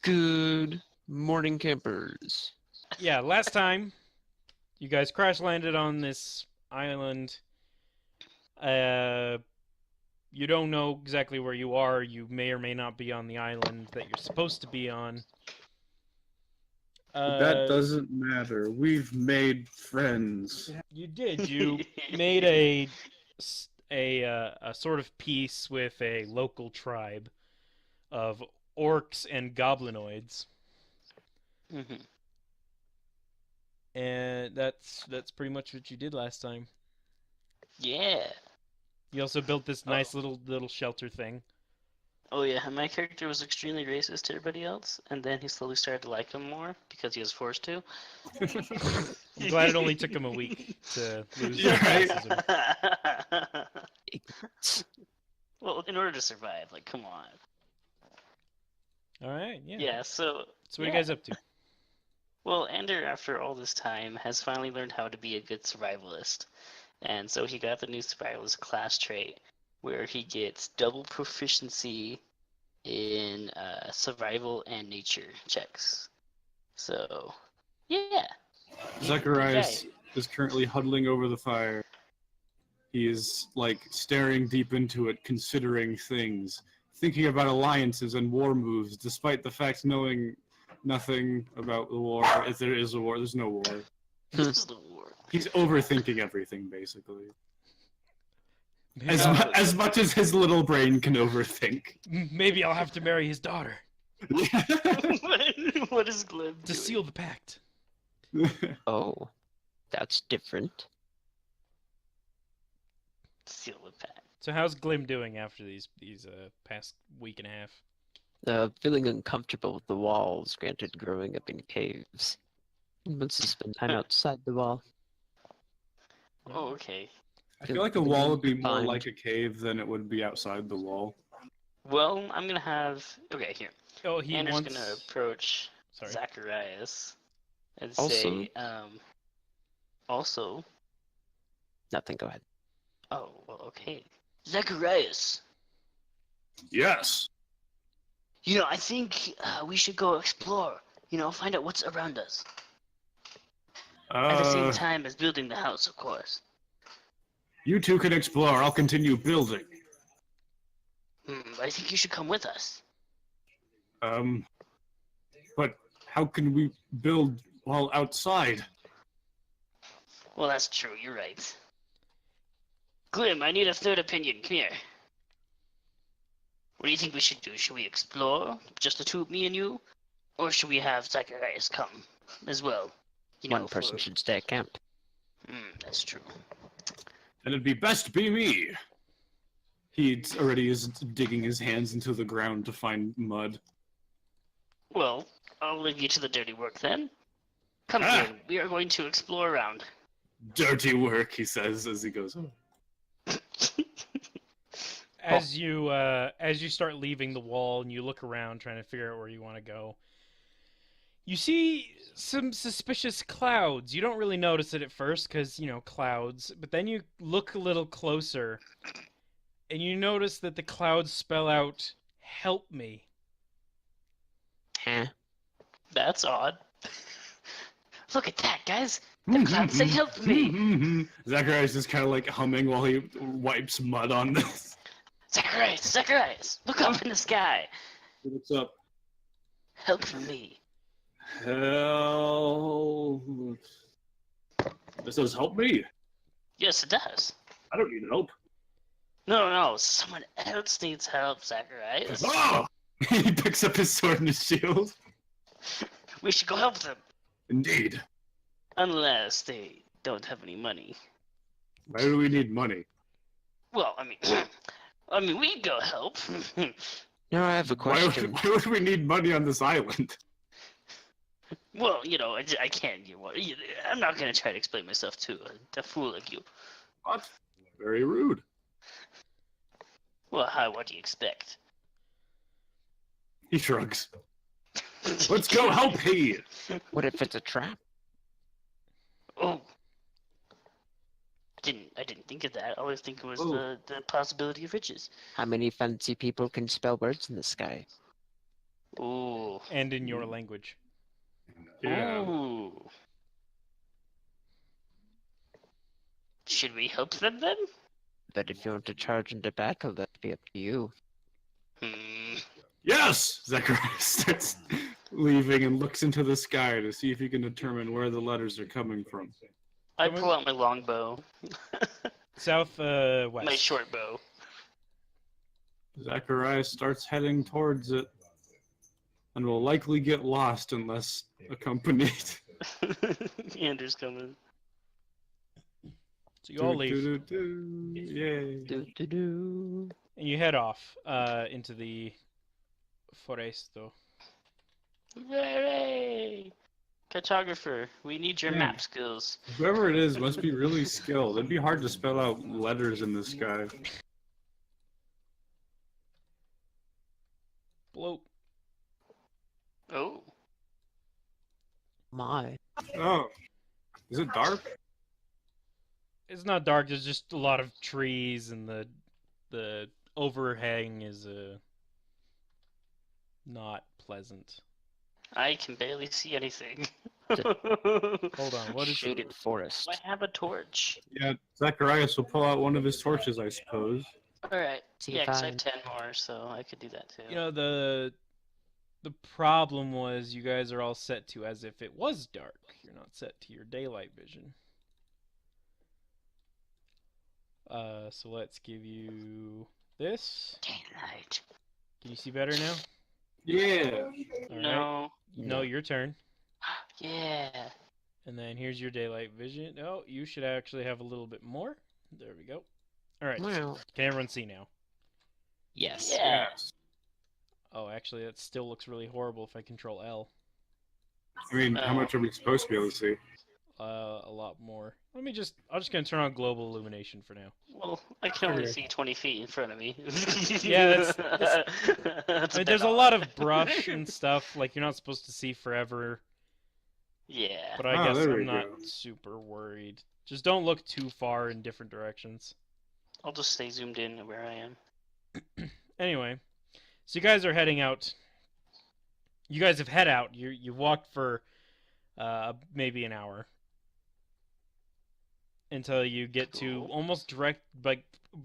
Good morning, campers. Yeah, last time you guys crash landed on this island. Uh, you don't know exactly where you are. You may or may not be on the island that you're supposed to be on. That Uh, doesn't matter. We've made friends. you did. You made a sort of peace with a local tribe of orcs and goblinoids, Mhm. and that's pretty much what you did last time. Yeah. You also built this Oh. nice little shelter thing. Oh yeah, my character was extremely racist to everybody else, and then he slowly started to like them more because he was forced to. I'm glad it only took him a week to lose You're right. racism. Well, in order to survive, like, come on. All right, yeah. Yeah, so So what are you guys up to? well, Ander, after all this time, has finally learned how to be a good survivalist. And so he got the new survivalist class trait, where he gets double proficiency in survival and nature checks. So, yeah. Zacharias is currently huddling over the fire. He is, staring deep into it, considering things, thinking about alliances and war moves, despite the fact knowing nothing about the war. If there is a war, there's no war. This is the war. He's overthinking everything, basically. Maybe, As much as his little brain can overthink. maybe I'll have to marry his daughter What is Glim to doing? seal the pact. Oh, that's different. Seal the pact. So how's Glim doing after these past week and a half? Feeling uncomfortable with the walls, granted growing up in caves. He wants to spend time outside the wall. Oh, okay. I feel like a wall would be more like a cave than it would be outside the wall. Well, I'm gonna have. Okay, here. Oh, he Anders wants. gonna approach Sorry. Zacharias and Also- say, also. Nothing, go ahead. Oh, well, okay. Zacharias, Yes. I think we should go explore. Find out what's around us. At the same time as building the house, of course. You two can explore. I'll continue building. I think you should come with us. But how can we build while outside? Well, that's true. You're right. Glim, I need a third opinion. Come here. What do you think we should do? Should we explore, just the two, me and you? Or should we have Zacharias come as well? One person should stay at camp. That's true. Then it'd be best be me. He already is digging his hands into the ground to find mud. Well, I'll leave you to the dirty work then. Come here. We are going to explore around. Dirty work, he says as he goes. As you start leaving the wall and you look around trying to figure out where you want to go, you see some suspicious clouds. You don't really notice it at first because, clouds, but then you look a little closer and you notice that the clouds spell out, "Help me." Huh? That's odd. Look at that, guys. The clouds say help me. Zacharias is kind of humming while he wipes mud on this. Zacharias, look up in the sky. He looks up. Help me. Help. This says help me. Yes, it does. I don't need help. No, someone else needs help, Zacharias. Oh! He picks up his sword and his shield. We should go help them. Indeed. Unless they don't have any money. Why do we need money? Well, I mean, we can go help. Now I have a question. Why would we need money on this island? Well, I can't. I'm not gonna try to explain myself to a fool like you. What? Very rude. Well, what do you expect? He shrugs. Let's go help he. What if it's a trap? Oh, I didn't think of that. All I was thinking was Oh. the possibility of riches. How many fancy people can spell words in the sky? Ooh, and in your language. Yeah. Ooh. Should we help them then? But if you want to charge into battle, that'd be up to you. Yes! Zachariah starts leaving and looks into the sky to see if he can determine where the letters are coming from. I pull out my longbow. West. My short bow. Zachariah starts heading towards it and will likely get lost unless accompanied. Andrew's coming. So you all leave, Yay. Do. and you head off into the foresto. Hooray! Cartographer, we need your Yeah. map skills. Whoever it is must be really skilled. It'd be hard to spell out letters in the sky. Bloat. Oh. My. Oh. Is it dark? It's not dark. There's just a lot of trees, and the overhang is not pleasant. I can barely see anything. Hold on. What is Shaded forest? I have a torch. Yeah, Zacharias will pull out one of his torches, I suppose. Alright. See Yeah, if because I I- have 10 more, so I could do that too. You know, the problem was you guys are all set to as if it was dark. You're not set to your daylight vision. So let's give you this. Daylight. Can you see better now? Yeah. All right. No. No, your turn. Yeah. And then here's your daylight vision. Oh, you should actually have a little bit more. There we go. All right. Well, Can everyone see now? yes. Yeah. Yes. Oh, actually, that still looks really horrible if I control L. I mean, how much are we supposed to be able to see? A lot more. I'm just gonna turn on global illumination for now. Well, I can only Okay. see 20 feet in front of me. Yeah, that's That's I mean, there's a bit lot odd. of brush and stuff. Like you're not supposed to see forever. Yeah. But I Oh, guess there I'm we not go. super worried. Just don't look too far in different directions. I'll just stay zoomed in at where I am. Anyway, so you guys are heading out. You guys have head out. You walked for maybe an hour until you get to Cool. almost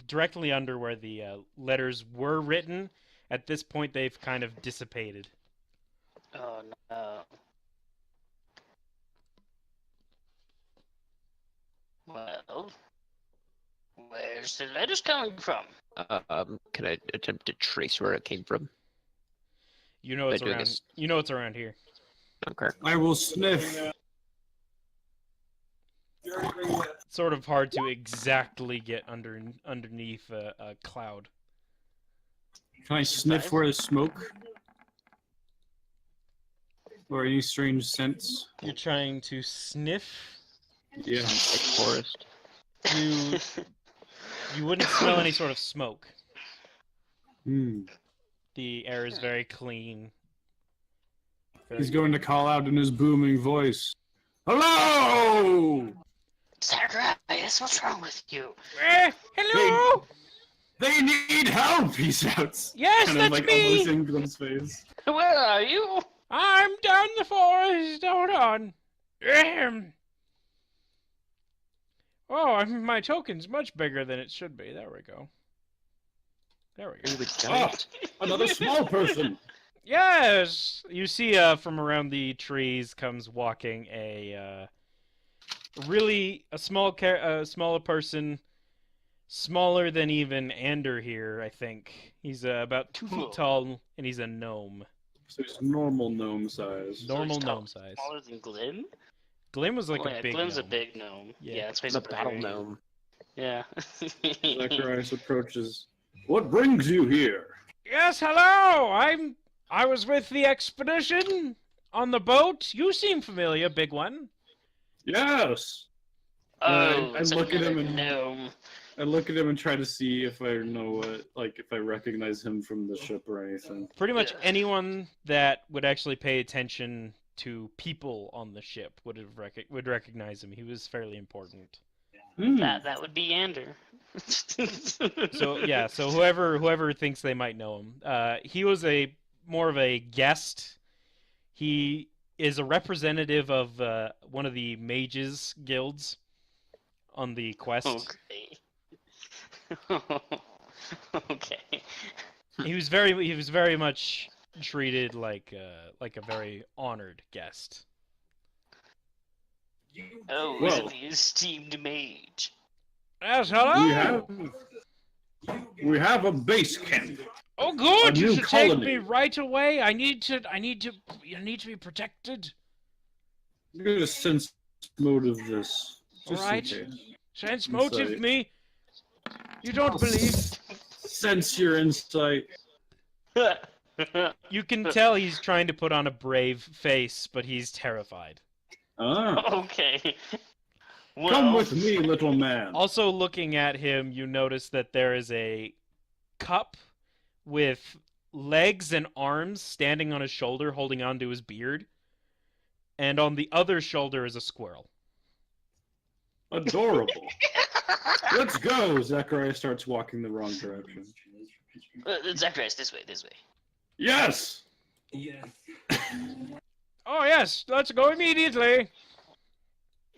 directly under where the letters were written. At this point, they've kind of dissipated. Oh no. Well, where's the letters coming from? Can I attempt to trace where it came from? You know it's By doing around. this- You know it's around here. Okay. I will sniff. It's sort of hard to exactly get underneath a cloud. Can I sniff where there's smoke? Or any strange scents? You're trying to sniff. Yeah. Like forest. You wouldn't smell any sort of smoke. Hmm. The air is very clean. He's going to call out in his booming voice. Hello! Zacharias, what's wrong with you? Hello. They need help, he shouts. Yes, Kind that's of like me. almost in Glim's face. Where are you? I'm down the forest. Hold on. Oh, my token's much bigger than it should be. There we go. There we Are go. you a Ah, giant? another small person. Yes! You see from around the trees comes walking a smaller person, smaller than even Ander here, I think. He's about 2 feet Whoa. tall, and he's a gnome. So it's normal gnome size. Normal he's gnome size. Smaller than Glim? Glim was like Oh, a yeah, big Glim's gnome. a big gnome. Yeah. Yeah, that's why he's The a battle barbarian. gnome. Yeah. Zacharias approaches. What brings you here? Yes, hello! I was with the expedition on the boat. You seem familiar, big one. Yes. Oh, I it's look at him another and- gnome. I look at him and try to see if I know what, like, if I recognize him from the ship or anything. Pretty much Yeah. anyone that would actually pay attention to people on the ship would recognize him. He was fairly important. Hmm. That would be Ander. So yeah, so whoever thinks they might know him, he was more of a guest He is a representative of one of the mages guilds on the quest. Okay. Okay. He was very much treated like a very honored guest. Oh, Well- is it the esteemed mage? Yes, hello. We have a base camp. Oh, good. a You new should take colony. me right away. I need to be protected. I'm gonna sense motive this. Just in Alright. case. Sense Insight. motive me. You don't believe. Sense your insight. You can tell he's trying to put on a brave face, but he's terrified. Ah, Okay. Well, come with me, little man. Also, looking at him, you notice that there is a cup with legs and arms standing on his shoulder, holding onto his beard. And on the other shoulder is a squirrel. Adorable. Let's go. Zachariah starts walking the wrong direction. Zacharias, this way, this way. Yes. Oh, yes, let's go immediately.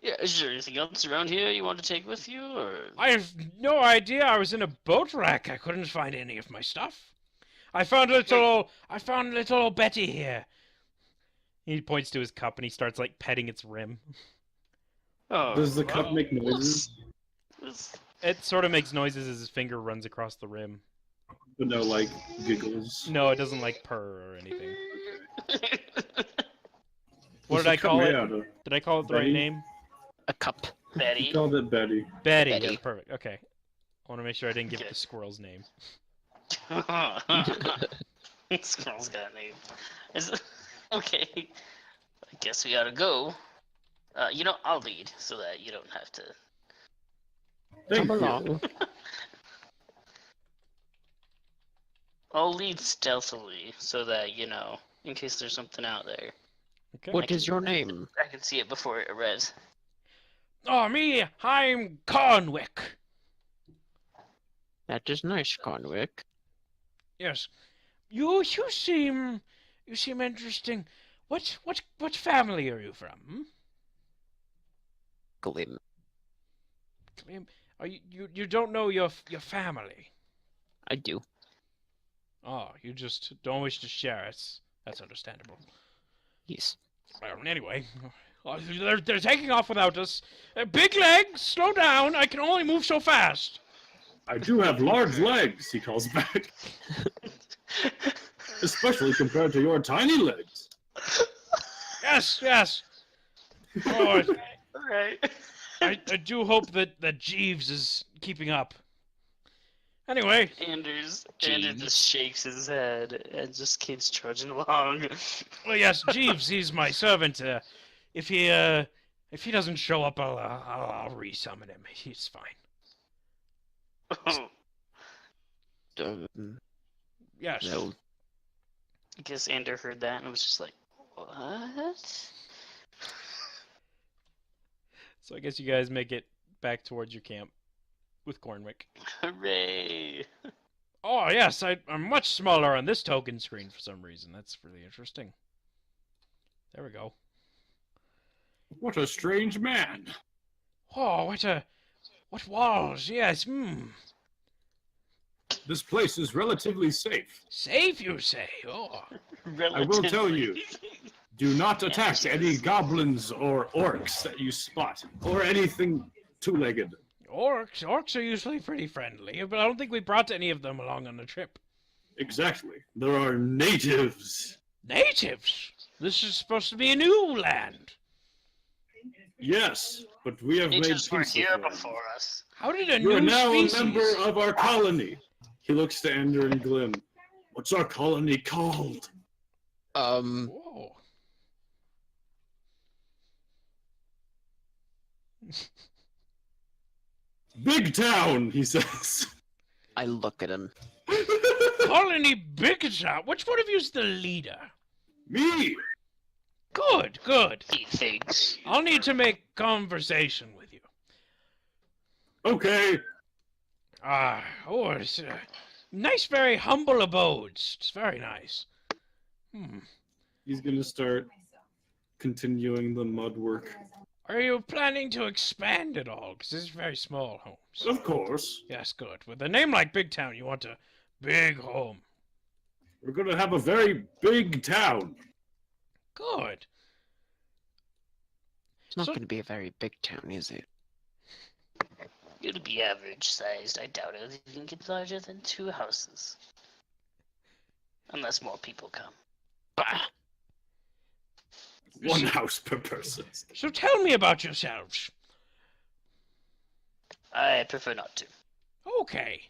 Yeah, is there anything else around here you want to take with you, or? I have no idea. I was in a boat wreck. I couldn't find any of my stuff. I found little Betty here. He points to his cup and he starts like petting its rim. Oh, Does the cup make noises? It sort of makes noises as his finger runs across the rim. But no, like, giggles. No, it doesn't like purr or anything. What What's did I cup call made it? out of? Did I call it the right Betty? name? A cup. You Betty. called it Betty. Betty. Betty. Yeah, perfect. Okay. I want to make sure I didn't give it Okay. the squirrel's name. Squirrel's got a name. Okay. I guess we gotta go. I'll lead so that you don't have to. Thank Come you. along. I'll lead stealthily so that, in case there's something out there, Okay. What is your name? I can see it before it res. Oh, me. I'm Cornwick. That is nice, Cornwick. Yes. You seem interesting. What family are you from? Hmm? Glim. Are you don't know your family? I do. Oh, you just don't wish to share it. That's understandable. Yes. Well, anyway, they're taking off without us. Big legs, slow down. I can only move so fast. I do have large legs, he calls back. Especially compared to your tiny legs. Yes. Oh, Alright. I do hope that Jeeves is keeping up. Anyway, Anders Jeez. just shakes his head and just keeps trudging along. well, yes, Jeeves, he's my servant. If he doesn't show up, I'll resummon him. He's fine. Yes. No. I guess Ander heard that and was just like, what? So I guess you guys make it back towards your camp with Cornwick. Hooray! Oh, yes, I'm much smaller on this token screen for some reason. That's really interesting. There we go. What a strange man. Oh, what walls? Yes, This place is relatively safe. Safe, you say? Oh. I will tell you. Relatively. Do not attack any goblins or orcs that you spot, or anything two-legged. Orcs are usually pretty friendly, but I don't think we brought any of them along on the trip. Exactly. There are natives. Natives? This is supposed to be a new land. Yes, but we have made Natives were peace here with them. before us. How did a You are new now species... a member of our colony. He looks to Ender and Glim. What's our colony called? Whoa. Big Town, he says. I look at him. Colony Big Town. Which one of you's the leader? Me. Good. He thinks. I'll need to make conversation with you. Okay. It's nice, very humble abodes. It's very nice. He's gonna start continuing the mud work. Are you planning to expand at all? Because this is very small homes. Of course. Yes, good. With a name like Big Town, you want a big home. We're gonna have a very big town. Good. It's not So- going to be a very big town, is it? It'll be average sized. I doubt it'll even get larger than 2 houses. Unless more people come. Bah! One house per person. So tell me about yourselves. I prefer not to. Okay.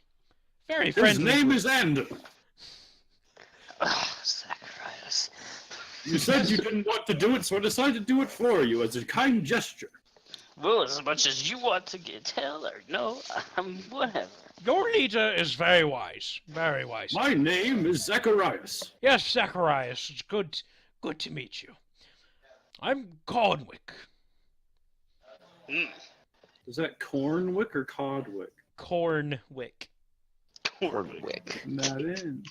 Very His friendly. name group. is Ender. Ugh, Zacharias. You said you didn't want to do it, so I decided to do it for you as a kind gesture. Well, as much as you want to get tell or no, whatever. Your leader is very wise. Very wise. My name is Zacharias. Yes, Zacharias. It's good to meet you. I'm Cornwick. Mm. Is that Cornwick or Codwick? Cornwick. Cornwick. Not in.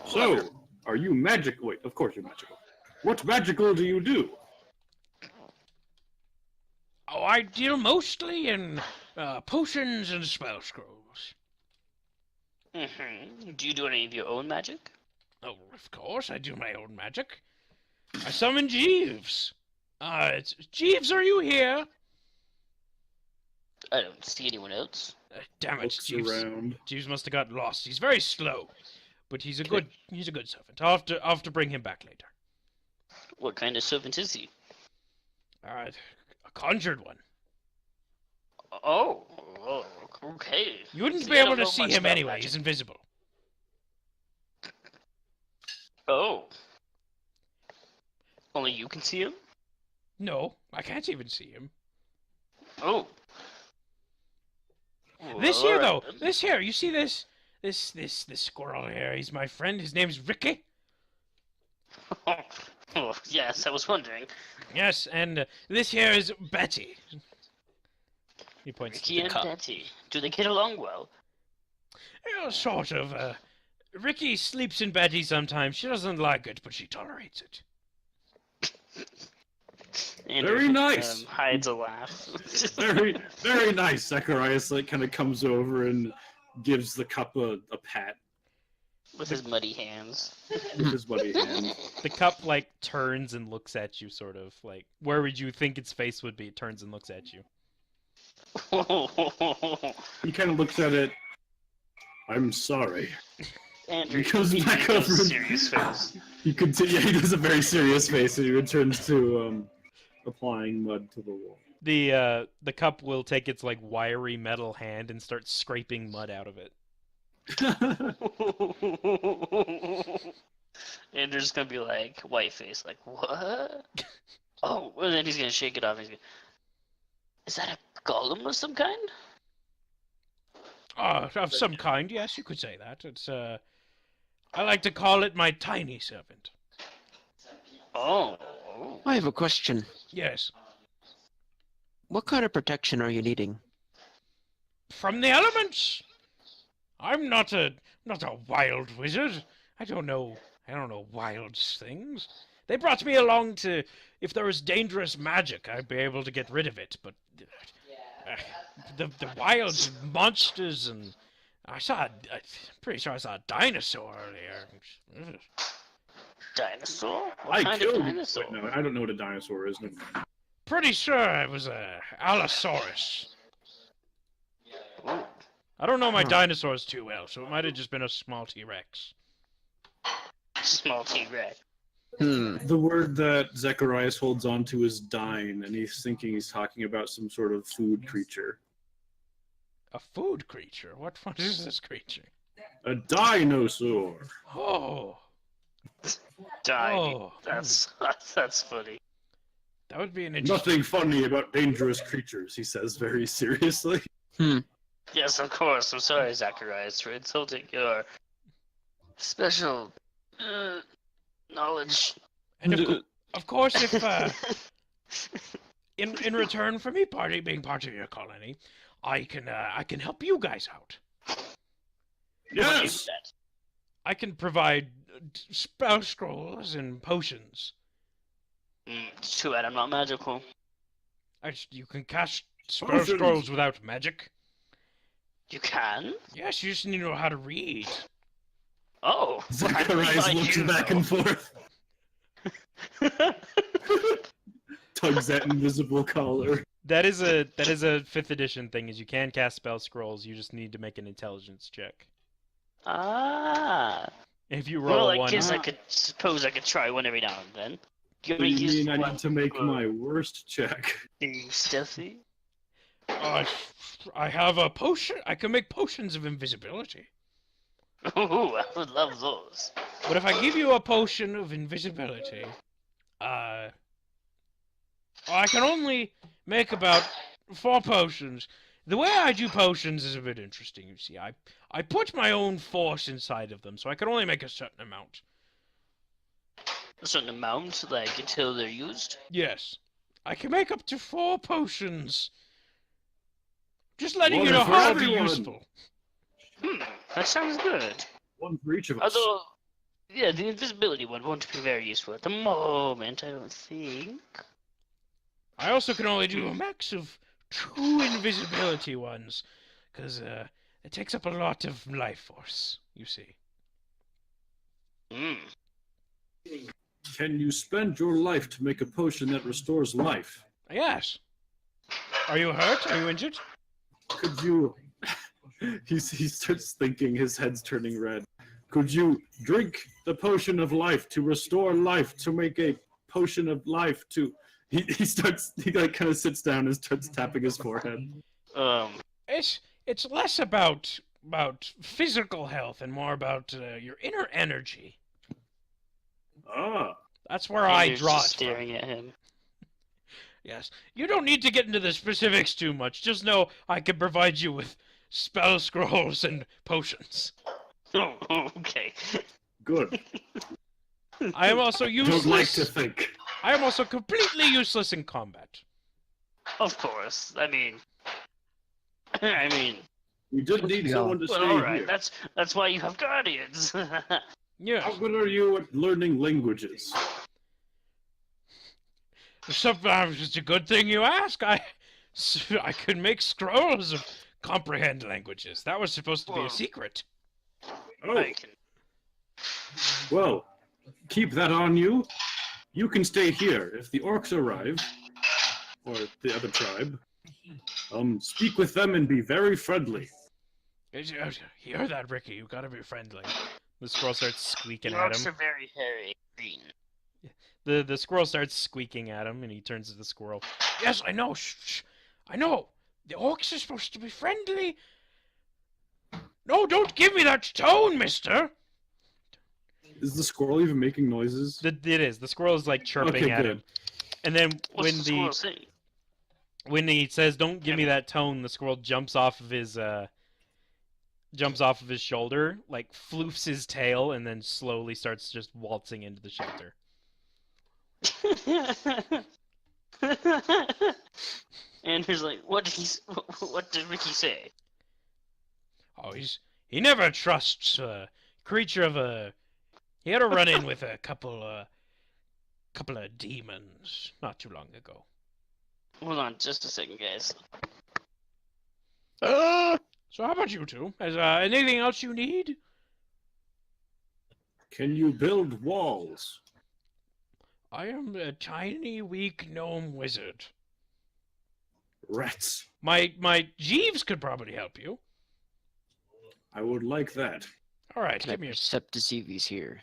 So, are you magic? Wait, of course you're magical. What magical do you do? Oh, I deal mostly in potions and spell scrolls. Mm-hmm. Do you do any of your own magic? Oh, of course, I do my own magic. I summon Jeeves. Jeeves, are you here? I don't see anyone else. Damn it, Looks Jeeves. around. Jeeves must have got lost. He's very slow, but he's a good servant. I'll have to bring him back later. What kind of servant is he? A conjured one. Oh, okay. You wouldn't See, be I able don't to know see much him about anyway. magic. He's invisible. Oh. Only you can see him? No, I can't even see him. Oh. This Well, here, though. alright then. This here. You see this squirrel here? He's my friend. His name's Ricky. Oh, yes, I was wondering. Yes, and this here is Betty. He points to Ricky the and cup. Betty. Do they get along well? Yeah, sort of. Ricky sleeps in Betty sometimes. She doesn't like it, but she tolerates it. Andrew, Very nice. Hides a laugh. Very, very nice. Zacharias kind of comes over and gives the cup a pat With his muddy hands. with his muddy hand. The cup, turns and looks at you, sort of. Where would you think its face would be? It turns and looks at you. He kind of looks at it. I'm sorry. Andrew, He goes he back does over. a serious face. He does a very serious face, and he returns to applying mud to the wall. The cup will take its wiry metal hand and start scraping mud out of it. Andrew's gonna be like, white face, like, what? Oh, and then he's gonna shake it off. And he's gonna... Is that a golem of some kind? Of some kind, yes, you could say that. It's I like to call it my tiny servant. Oh. I have a question. Yes. What kind of protection are you needing? From the elements. I'm not a wild wizard. I don't know wild things. They brought me along to, if there was dangerous magic, I'd be able to get rid of it. But the wild monsters, and I'm pretty sure I saw a dinosaur earlier. Dinosaur? What I kind killed of him. dinosaur? Wait, no, I don't know what a dinosaur is. Pretty sure it was a Allosaurus. Ooh. I don't know my Huh. dinosaurs too well, so it might have just been a small T-Rex. Small T-Rex. The word that Zacharias holds on to is dine, and he's thinking he's talking about some sort of food creature. A food creature? What is this creature? A dinosaur. Oh, Die. oh, That's funny. that would be an interesting. Nothing funny about dangerous creatures, he says very seriously. Yes, of course. I'm sorry, Zacharias, for insulting your special knowledge. And of course, if in return for me being part of your colony, I can help you guys out. What is Yes! that? I can provide spell scrolls and potions. It's too bad I'm not magical. You can cast spell Potions. scrolls without magic. You can? Yes, you just need to know how to read. Oh. Zacharias looks back and forth, tugs that invisible collar. That is a 5th edition thing. Is you can cast spell scrolls. You just need to make an intelligence check. Ah. If you roll Well, a I 1, guess I could suppose I could try one every now and then. Do you So you use mean I one need to make for my worst check? being stealthy? I have a potion. I can make potions of invisibility. Ooh, I would love those. But if I give you a potion of invisibility, I can only make about 4 potions. The way I do potions is a bit interesting, you see. I put my own force inside of them, so I can only make a certain amount. A certain amount, like until they're used? Yes. I can make up to 4 potions. Just letting One you know for how everyone. useful. That sounds good. One for each of us. Although, yeah, the invisibility one won't be very useful at the moment, I don't think. I also can only do a max of 2 invisibility ones, because it takes up a lot of life force, you see. Can you spend your life to make a potion that restores life? Yes. Are you hurt? Are you injured? Could you... he starts thinking, his head's turning red. Could you drink the potion of life to restore life, to make a potion of life to... He like kind of sits down and starts tapping his forehead. It's less about physical health and more about your inner energy. Ah. That's where I Andrew's draw just it from. staring at him. Yes. You don't need to get into the specifics too much. Just know I can provide you with spell scrolls and potions. Oh, okay. Good. I am also useless. Don't like to think. I am also completely useless in combat. Of course. I mean, We did need someone to well, stay all right. here. That's why you have guardians. Yes. How good are you at learning languages? Sometimes it's a good thing you ask. I could make scrolls of comprehend languages. That was supposed to be Whoa. a secret. Oh, I can... well, keep that on you. You can stay here. If the orcs arrive, or the other tribe, speak with them and be very friendly. You heard that, Ricky. You gotta be friendly. The squirrel starts squeaking The at orcs him. are very hairy green. The squirrel starts squeaking at him, and he turns to the squirrel. Yes, I know. Shh. I know. The orcs are supposed to be friendly. No, don't give me that tone, mister. Is the squirrel even making noises? It is. The squirrel is like chirping Okay, at good. him. And then What's the squirrel saying? when he says "Don't give me that tone," the squirrel jumps off of his shoulder, like floofs his tail, and then slowly starts just waltzing into the shelter. Andrew's like, what did Ricky say? Oh, he never trusts a creature of a. He had a run-in with a couple of demons not too long ago. Hold on, just a second, guys. So how about you two? Is anything else you need? Can you build walls? I am a tiny, weak gnome wizard. Rats. My Jeeves could probably help you. I would like that. All right, Can I give me a. percept to see if he's here?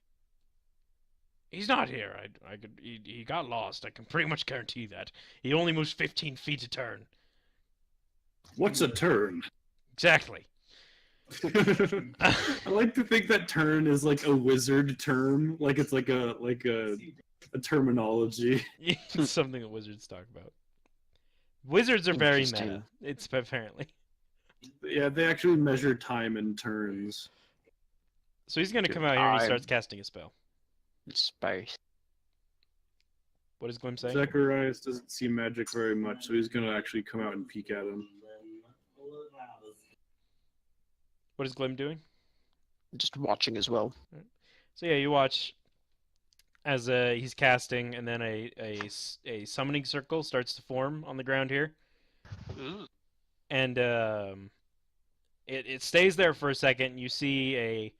He's not here. I could. He got lost. I can pretty much guarantee that. He only moves 15 feet a turn. What's a turn? Exactly. I like to think that turn is like a wizard term, like it's like a terminology. It's something that wizards talk about. Wizards are very meta. Interesting. It's apparently. Yeah, they actually measure time in turns. So he's gonna come out here and he starts casting a spell. Inspire. What does Glim say? Zacharias doesn't see magic very much, so he's gonna actually come out and peek at him. What is Glim doing? Just watching as well. So yeah, you watch as he's casting, and then a summoning circle starts to form on the ground here, Ooh. and it stays there for a second. You see a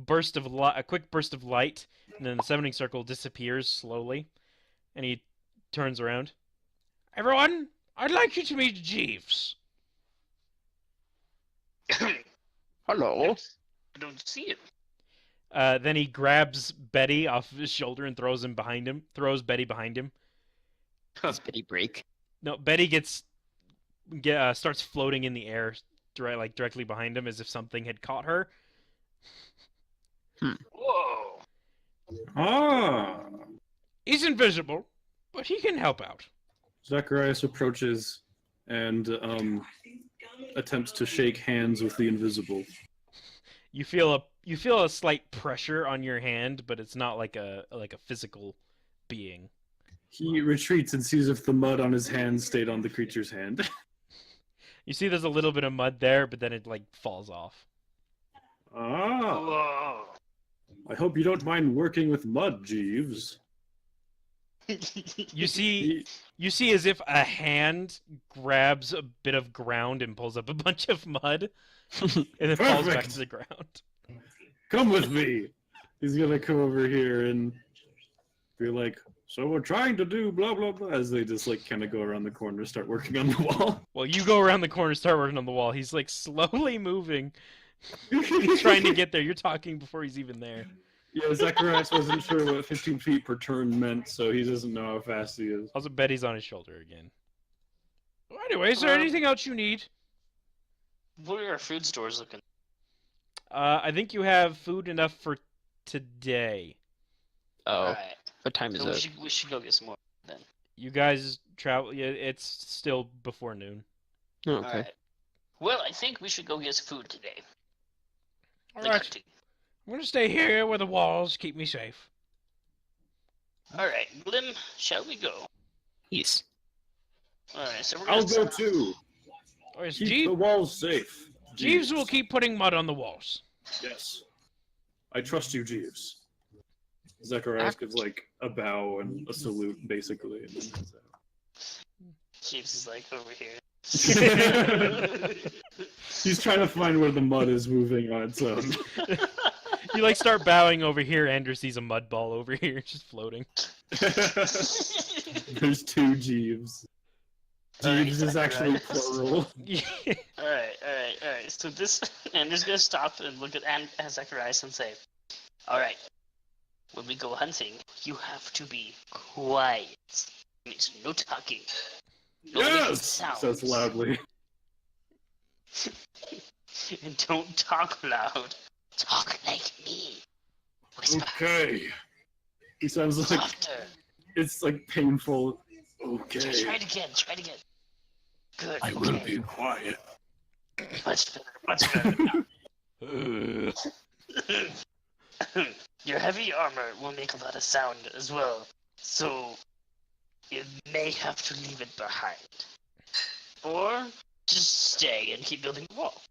quick burst of light, and then the summoning circle disappears slowly, and he turns around. Everyone, I'd like you to meet Jeeves. Hello. I don't see him. Then he grabs Betty off of his shoulder and throws Betty behind him. Does Betty break? No, Betty starts floating in the air, directly behind him, as if something had caught her. Whoa. Ah! He's invisible, but he can help out. Zacharias approaches and attempts to shake hands with the invisible. You feel a slight pressure on your hand, but it's not like a physical being. He retreats and sees if the mud on his hand stayed on the creature's hand. You see there's a little bit of mud there, but then it falls off. Ah! Whoa. I hope you don't mind working with mud, Jeeves. You see as if a hand grabs a bit of ground and pulls up a bunch of mud, and then falls back Perfect. to the ground. Come with me! He's gonna come over here and be like, so we're trying to do blah blah blah, as they just kind of go around the corner, start working on the wall. Well, you go around the corner, start working on the wall. He's slowly moving. He's trying to get there. You're talking before he's even there. Yeah, Zacharias wasn't sure what 15 feet per turn meant, so he doesn't know how fast he is. Also, Betty's on his shoulder again. Well, anyway, is there anything else you need? What are our food stores looking? I think you have food enough for today. Oh, Alright. what time is So it? we should go get some more then. You guys travel. Yeah, it's still before noon. Oh, okay. Alright. Well, I think we should go get some food today. All Like right, hunting. I'm gonna stay here where the walls keep me safe. Alright, Glim, shall we go? Yes. Alright, so we're I'll gonna go too. Or is Keep the walls safe. Jeeves will keep putting mud on the walls. Yes. I trust you, Jeeves. Zacharias gives a bow and a salute, basically. And then heads out. Jeeves is over here. He's trying to find where the mud is moving on its own. You start bowing over here. Andrew sees a mud ball over here, just floating. There's two Jeeves. Jeeves is actually plural. Alright. So Andrew's gonna stop and look at Zacharias and say, alright, when we go hunting, you have to be quiet. Means no talking. No making Yes! sounds. Says loudly. And don't talk loud. Talk like me. Whisper. Okay. He sounds like Softer. it's painful. Okay. Try it again. Good. I will be quiet. Much better. Your heavy armor will make a lot of sound as well, so you may have to leave it behind. Or just stay and keep building the wall.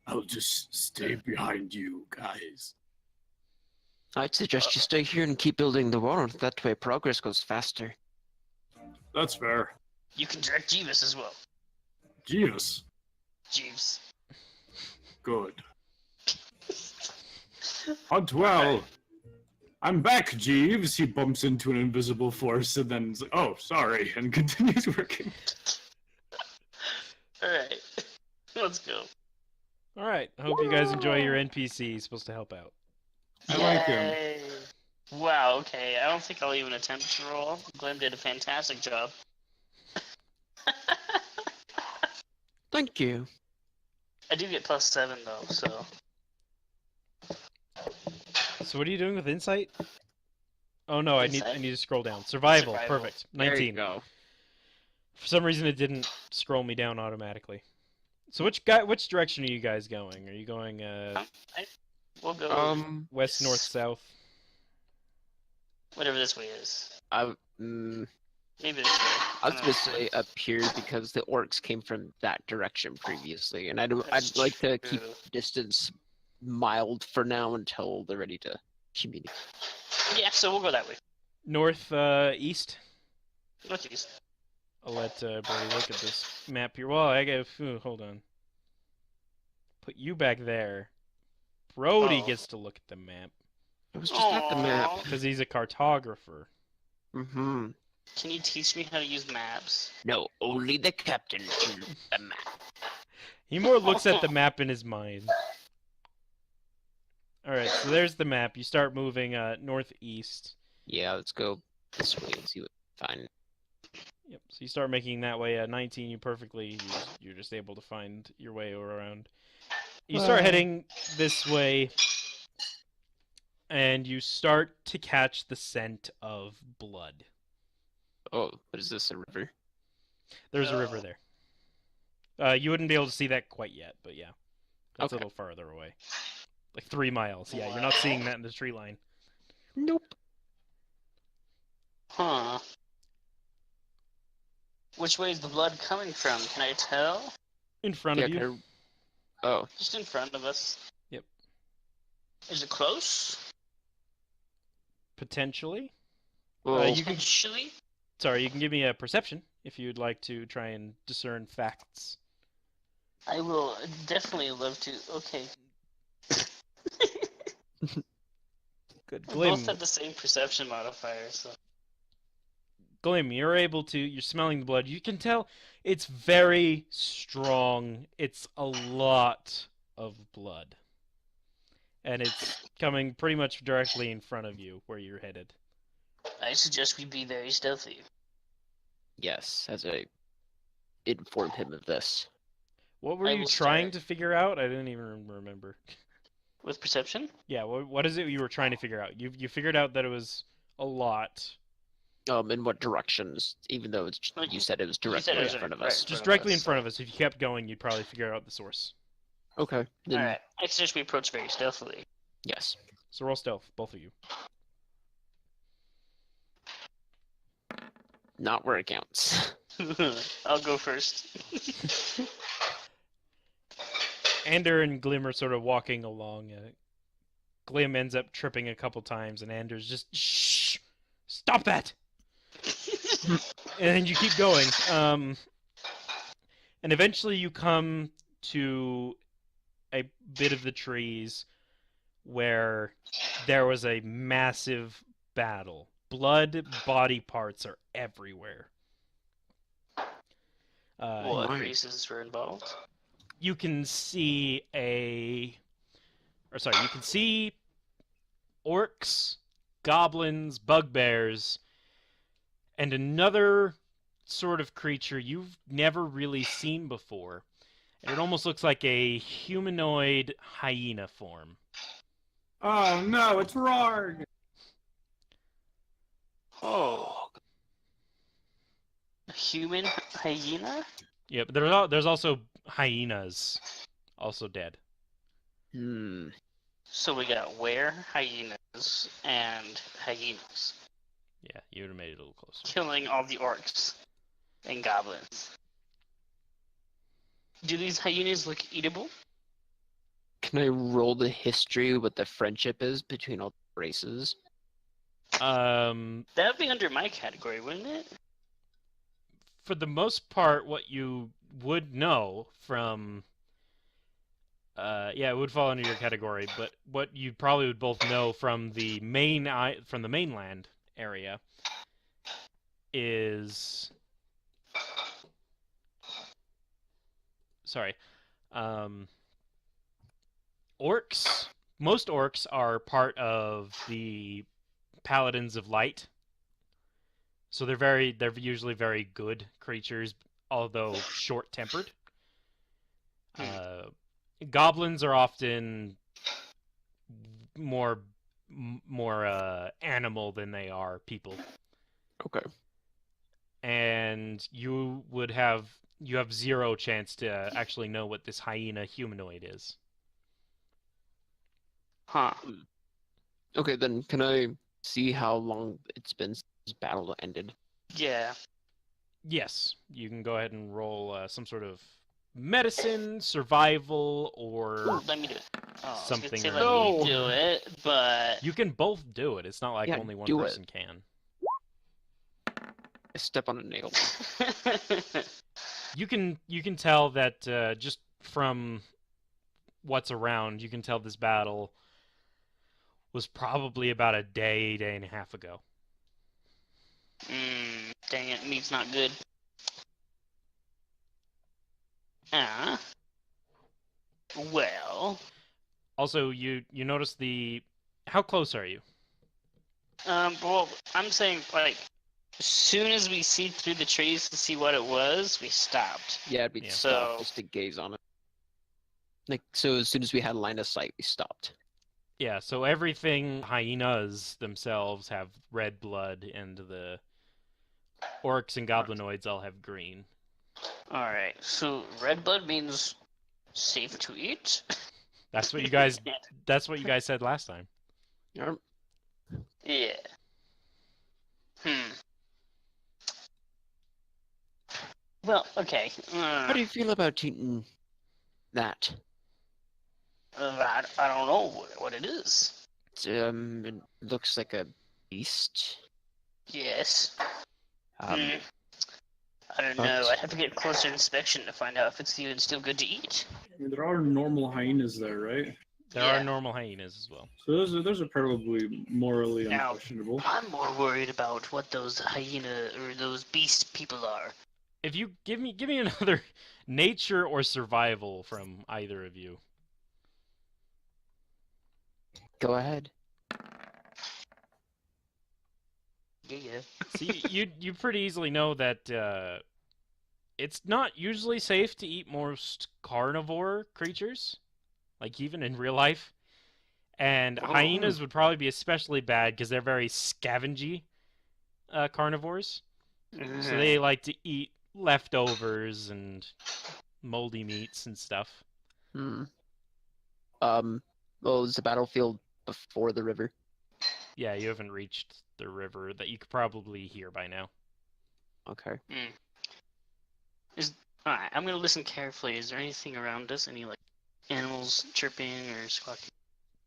I'll just stay behind you guys. I'd suggest you stay here and keep building the wall. That way progress goes faster. That's fair. You can direct Jeeves as well. Jeeves. Jeeves. Good. Hunt well. I'm back, Jeeves. He bumps into an invisible force and then, oh, sorry, and continues working. Alright. Let's go. All right. I hope you guys enjoy your NPC. He's supposed to help out. I like him. Yay. Wow, okay. I don't think I'll even attempt to roll. Glenn did a fantastic job. Thank you. I do get +7 though, so. So what are you doing with insight? Oh no, I need Insight. to scroll down. Survival. Survival. Perfect. There you 19. go. For some reason it didn't scroll me down automatically. So which direction are you guys going? Are you going We'll go west, north, south? whatever this way is. Mm, Maybe this way. I was gonna say up here because the orcs came from that direction previously, and I'd That's like to keep true. distance mild for now until they're ready to communicate. Yeah, so we'll go that way. North, east. Northeast. I'll let Brody look at this map here. Well, I got. Hold on. Put you back there. Brody Oh. gets to look at the map It was just at the map. Aw. because he's a cartographer. Mm-hmm. Can you teach me how to use maps? No, only the captain can look at the map. He more looks at the map in his mind. All right, so there's the map. You start moving northeast. Yeah, let's go this way and see what we find. Yep. So you start making that way. 19, you're just able to find your way around. You start heading this way, and you start to catch the scent of blood. Oh, what is this, a river? There's a river Oh. there. You wouldn't be able to see that quite yet, but yeah, that's a Okay. little farther away, like 3 miles. Yeah, you're not seeing that in the tree line. Nope. Huh. Which way is the blood coming from? Can I tell? In front Yeah, of you. can I... Oh, Just in front of us. Yep. Is it close? Potentially. well, You can. Potentially? Sorry, you can give me a perception if you'd like to try and discern facts. I will definitely love to. Okay. Good. We Glim, both have the same perception modifier, so. Glim, you're smelling the blood. You can tell it's very strong. It's a lot of blood. And it's coming pretty much directly in front of you where you're headed. I suggest we be very stealthy. yes, as I informed him of this. What were I you will trying start. to figure out? I didn't even remember. With perception? Yeah, what is it you were trying to figure out? You figured out that it was a lot. In what directions, even though it's, Well, you said it was you directly said it in was front of right. us. Just front of directly in us, front so- of us. If you kept going, you'd probably figure out the source. Okay, then Alright. I suggest we approach very stealthily. yes. So roll stealth, both of you. Not where it counts. I'll go first. Ander and Glim are sort of walking along. Glim ends up tripping a couple times, and Ander's just, shh! Stop that! And then you keep going. And eventually you come to a bit of the trees where there was a massive battle. Blood, body parts are everywhere. What my. races were involved? You can see you can see orcs, goblins, bugbears, and another sort of creature you've never really seen before. And it almost looks like a humanoid hyena form. Oh no, it's Rarg! Oh. A human hyena? Yeah, but there's also hyenas, also dead. Hmm. So we got were hyenas and hyenas. Yeah, you would have made it a little closer. Killing all the orcs and goblins. Do these hyenas look eatable? Can I roll the history what the friendship is between all the races? That would be under my category, wouldn't it? For the most part, what you would know from it would fall under your category, but what you probably would both know from the mainland area is orcs. Most orcs are part of the Paladins of Light. So they're usually very good creatures, although short-tempered. Goblins are often more animal than they are people. Okay. And you have 0 chance to actually know what this hyena humanoid is. Huh. Okay, then can I see how long it's been since this battle ended? Yeah. Yes, you can go ahead and roll some sort of medicine, survival, or Let me do it. Oh, I was gonna something say or let another. me do it, but You can both do it. It's not like Yeah, only one do it. person can. I step on a nail. You can tell that just from what's around, you can tell this battle was probably about a day and a half ago. Dang it, meat's not good. Ah. Well. Also, you notice the... How close are you? Well, I'm saying, like, as soon as we see through the trees to see what it was, we stopped. Yeah, we'd Yeah. stop So- just to gaze on it. Like, so as soon as we had line of sight, we stopped. Yeah, so everything... Hyenas themselves have red blood, and the orcs and goblinoids all have green. Alright, so red blood means safe to eat? That's what you guys... That's what you guys said last time. Yep. Yeah. Well, okay. How do you feel about eating that? I don't know what it is. It looks like a beast. Yes. Um, I don't but- know. I'd have to get closer inspection to find out if it's even still good to eat. I mean, there are normal hyenas there, right? There Yeah. are normal hyenas as well. So those are probably morally Now- unquestionable. I'm more worried about what those hyena or those beast people are. If you give me another nature or survival from either of you. Go ahead. Yeah. See, you pretty easily know that it's not usually safe to eat most carnivore creatures, like even in real life. And Oh. hyenas would probably be especially bad because they're very scavengy carnivores. So they like to eat leftovers and moldy meats and stuff. Well, is the battlefield before the river? Yeah, you haven't reached the river that you could probably hear by now. Okay. Alright, I'm gonna listen carefully. Is there anything around us? Any like animals chirping or squawking?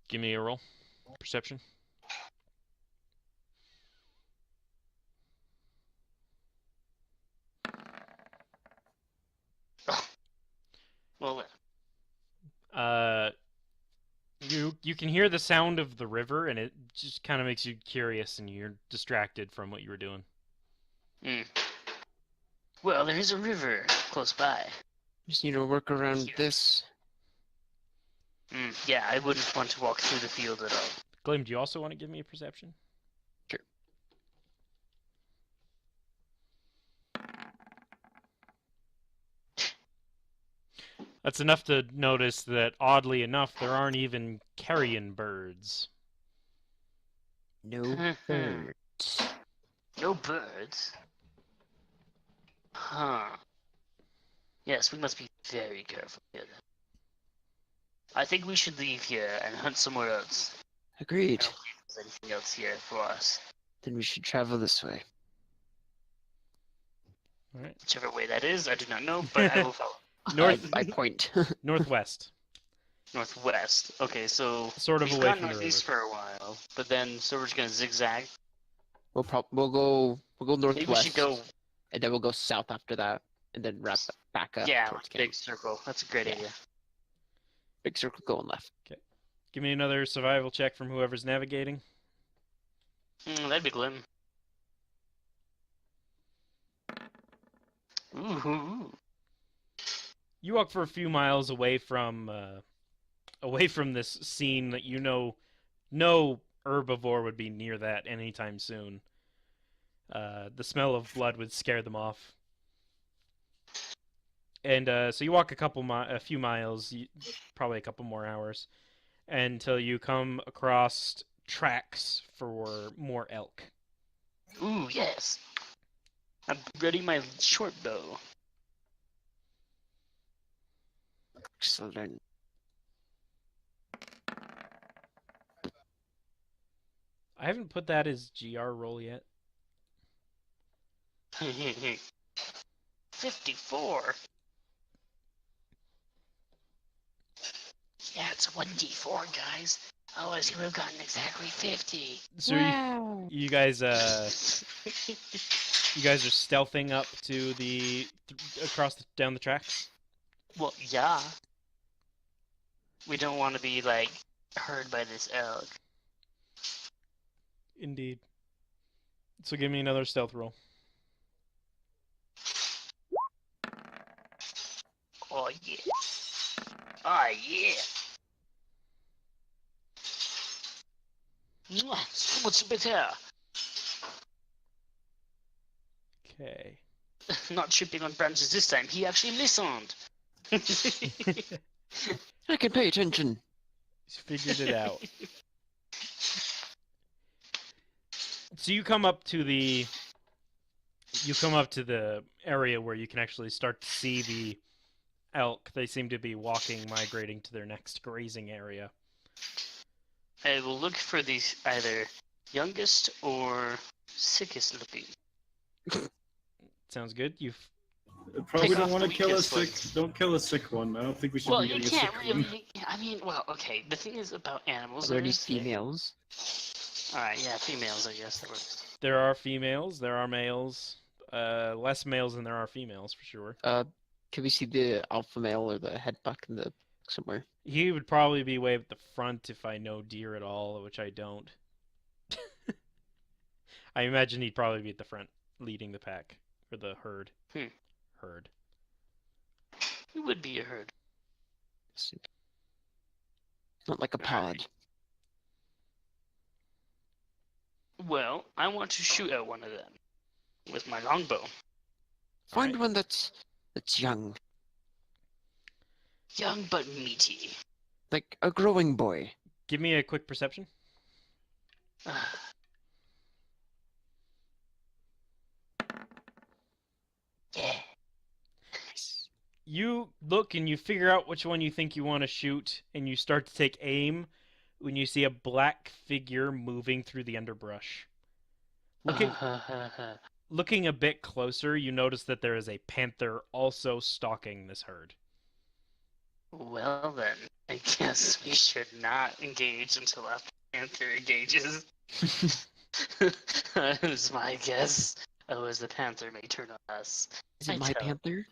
Give me a roll. Perception. Well, You can hear the sound of the river, and it just kind of makes you curious, and you're distracted from what you were doing. well, there is a river close by. Just need to work around this. Yeah, I wouldn't want to walk through the field at all. Glim, do you also want to give me a perception? Sure. That's enough to notice that, oddly enough, there aren't even carrion birds. No birds. No birds? Huh. Yes, we must be very careful here then. I think we should leave here and hunt somewhere else. I Agreed. don't think there's anything else here for us. Then we should travel this way. Alright. Whichever way that is, I do not know, but I will follow. North, I point. northwest. Northwest. Okay, so Sort of we've away gone from the northeast river. for a while, but then so we're just gonna zigzag. we'll go northwest, Maybe we should go. and then we'll go south after that, and then wrap it back up. Yeah, towards big camp. circle. That's a great Yeah. idea. Big circle going left. Give me another survival check from whoever's navigating. That'd be Glim. Ooh. You walk for a few miles away from this scene that you know no herbivore would be near that anytime soon. The smell of blood would scare them off. And so you walk a few miles, probably a couple more hours, until you come across tracks for more elk. Ooh, yes. I'm ready my short bow. Excellent. I haven't put that as GR roll yet. 54. Yeah, it's 1d4, guys. Otherwise, he would have gotten exactly 50. So you guys you guys are stealthing up to down the tracks. Well, yeah. We don't want to be, like, heard by this elk. Indeed. So give me another stealth roll. Oh, yeah. Oh, yeah. Mwah, so much better. Okay. Not tripping on branches this time. He actually listened. I can pay attention. He's figured it out. So you come up to the area where you can actually start to see the elk. They seem to be migrating to their next grazing area. I will look for these either youngest or sickest looking. Sounds good. Probably Take don't off want to the kill a weakest sick. ones. Don't kill a sick one. I don't think we should Well, be you getting a can't sick one. really. I mean, well, okay. The thing is about animals. Are there any they're sick. females? Alright, yeah, females, I guess that works. There are females. There are males. Less males than there are females for sure. Can we see the alpha male or the head buck in the somewhere? He would probably be way at the front if I know deer at all, which I don't. I imagine he'd probably be at the front, leading the pack or the herd. Herd. It would be a herd. Not like a pod. Well, I want to shoot at one of them with my longbow. Find Alright. one that's young, Young but meaty. like a growing boy. Give me a quick perception. Yeah. You look and you figure out which one you think you want to shoot, and you start to take aim when you see a black figure moving through the underbrush. Looking a bit closer, you notice that there is a panther also stalking this herd. Well then, I guess we should not engage until after Panther engages. That is my guess. Otherwise the Panther may turn on us. Is it I my tell panther?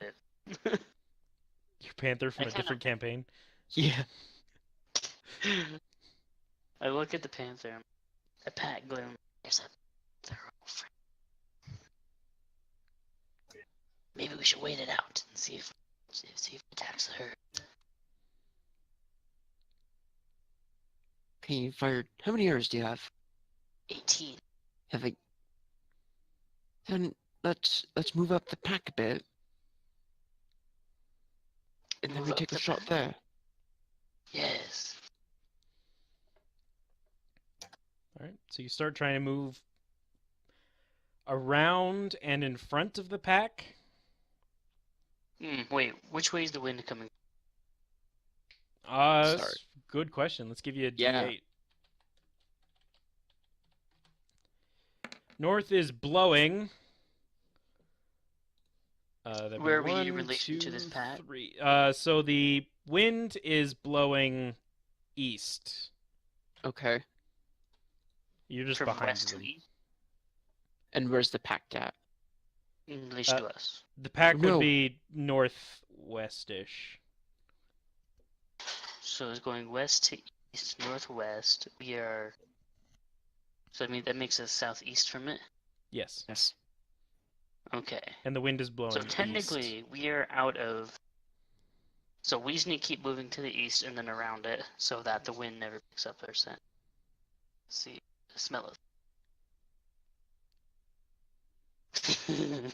Your panther from I a different campaign. Yeah. I look at the Panther. A pack going. There's a panther over. Maybe we should wait it out and see if it attacks the herd. Okay, you fired. How many arrows do you have? 18. Have I? Then let's move up the pack a bit, and then Move we up take a the shot pack? there. Yes. Alright, so you start trying to move around and in front of the pack. Wait, which way is the wind coming? Sorry. Good question. Let's give you a Yeah. D8. North is blowing. That'd be Where are we in 1, relation to this 2, pack? 3. So the wind is blowing east. Okay. You're just From behind west to them. east? And where's the pack at? In relation to us. The pack No. would be northwest-ish. So it's going west to east, northwest. We are. So I mean that makes us southeast from it. Yes. Yes. Okay. And the wind is blowing So east. technically, we are out of. So we just need to keep moving to the east and then around it, so that the wind never picks up our scent. Let's see, smell it. Did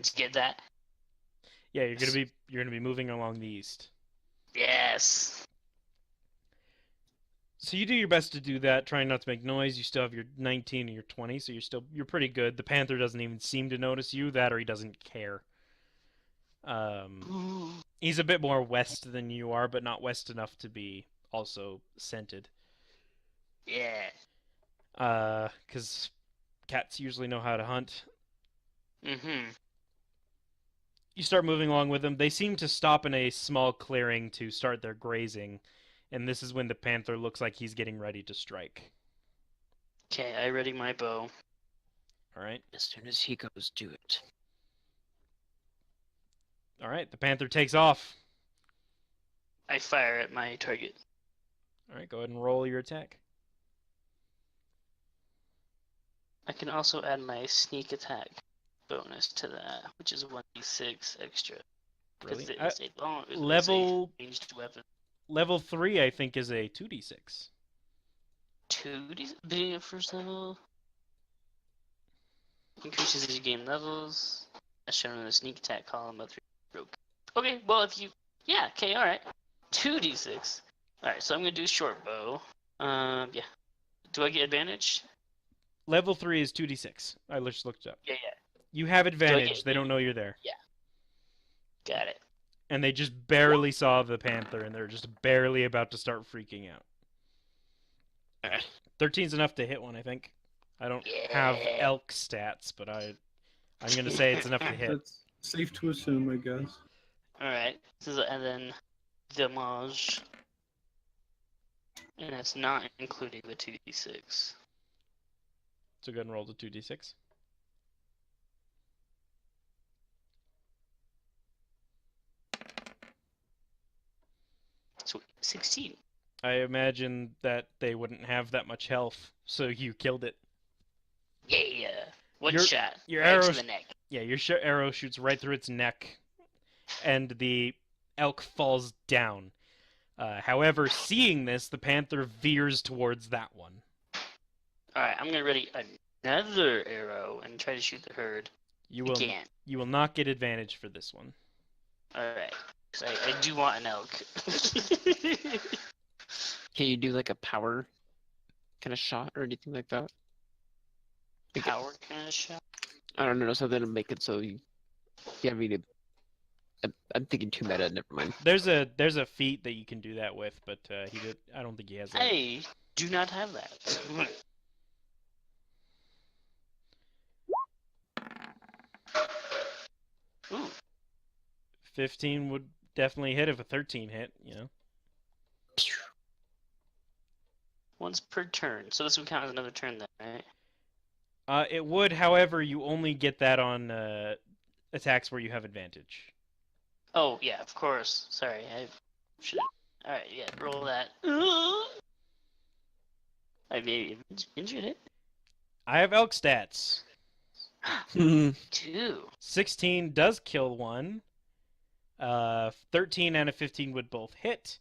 you get that? Yeah, you're gonna be moving along the east. Yes. So you do your best to do that, trying not to make noise. You still have your 19 and your 20, so you're pretty good. The panther doesn't even seem to notice you, that or he doesn't care. He's a bit more west than you are, but not west enough to be also scented. Yeah. 'Cause cats usually know how to hunt. Mm-hmm. You start moving along with them. They seem to stop in a small clearing to start their grazing, and this is when the panther looks like he's getting ready to strike. Okay, I ready my bow. All right. As soon as he goes, do it. All right. The panther takes off. I fire at my target. All right. Go ahead and roll your attack. I can also add my sneak attack bonus to that, which is 1d6 extra. Really? Because it is a Level ranged weapon. level 3, I think, is a 2d6. 2d being at first level. Increases as you gain levels. As shown in the sneak attack column of 3 broke. Okay, well if you okay, alright. 2d6. Alright, so I'm gonna do short bow. Yeah. Do I get advantage? Level 3 is 2d6. I just looked it up. Yeah. You have advantage. They don't know you're there. Yeah. Got it. And they just barely saw the panther, and they're just barely about to start freaking out. 13's enough to hit one, I think. I don't have elk stats, but I'm going to say it's enough to hit. That's safe to assume, I guess. Alright. And then damage. And that's not including the 2d6. So go ahead and roll the 2d6. So 16. I imagine that they wouldn't have that much health, so you killed it. Yeah. One Your- shot. your right arrows- to the neck. Yeah, your arrow shoots right through its neck, and the elk falls down. However, seeing this, the panther veers towards that one. Alright, I'm gonna ready another arrow and try to shoot the herd. You will Again. you will not get advantage for this one. Alright. Because I do want an elk. Can you do like a power kind of shot or anything like that? Like, Power kind of shot? I don't know, something to make it so you. Yeah, I mean, I'm thinking too meta. Never mind. There's a feat that you can do that with, but I don't think he has that. I do not have that. Ooh. 15 would definitely hit if a 13 hit, you know. Once per turn. So this would count as another turn then, right? It would, however, you only get that on attacks where you have advantage. Oh, yeah, of course. Sorry, I should. Alright, yeah, roll that. I maybe injured it. I have elk stats. 2. 16 does kill one. 13 and a 15 would both hit.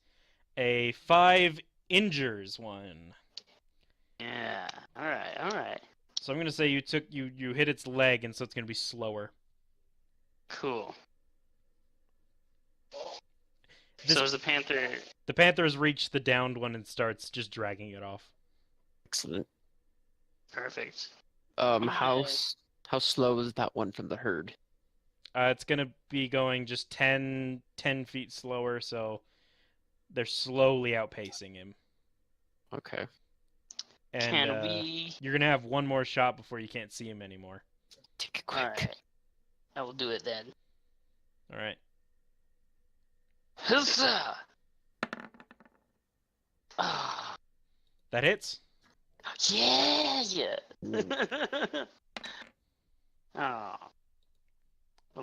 A 5 injures one. Yeah. Alright. So I'm gonna say you hit its leg, and so it's gonna be slower. Cool. This- So is the panther. The panther has reached the downed one and starts just dragging it off. Excellent. Perfect. How slow is that one from the herd? It's gonna be going just 10 feet slower, so they're slowly outpacing him. Okay. And Can we? you're gonna have one more shot before you can't see him anymore. Take it quick. Alright. I will do it then. All right. Huzzah! Ah, That hits. yeah. Mm. Oh.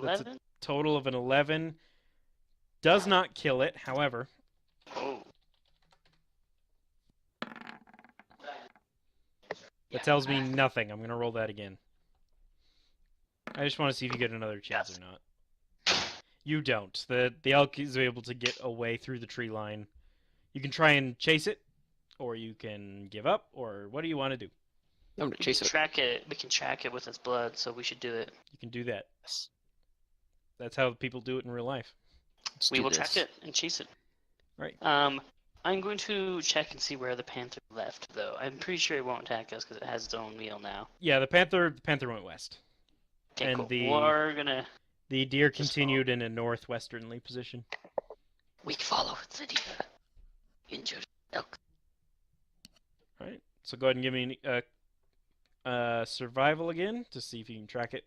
That's a- 11? Total of an 11. Does not kill it, however. Oh. That tells me nothing. I'm gonna roll that again. I just want to see if you get another chance or not. You don't. The elk is able to get away through the tree line. You can try and chase it, or you can give up, or what do you want to do? I'm gonna chase it. We can track it with its blood, so we should do it. You can do that. Yes. That's how people do it in real life. Let's We do will this. track it and chase it. Right. I'm going to check and see where the panther left, though. I'm pretty sure it won't attack us because it has its own meal now. Yeah, the panther went west. Okay, And cool. the- We're gonna. The deer Just continued in a northwesternly position. We follow the deer. Injured elk. All right. So go ahead and give me survival again to see if you can track it.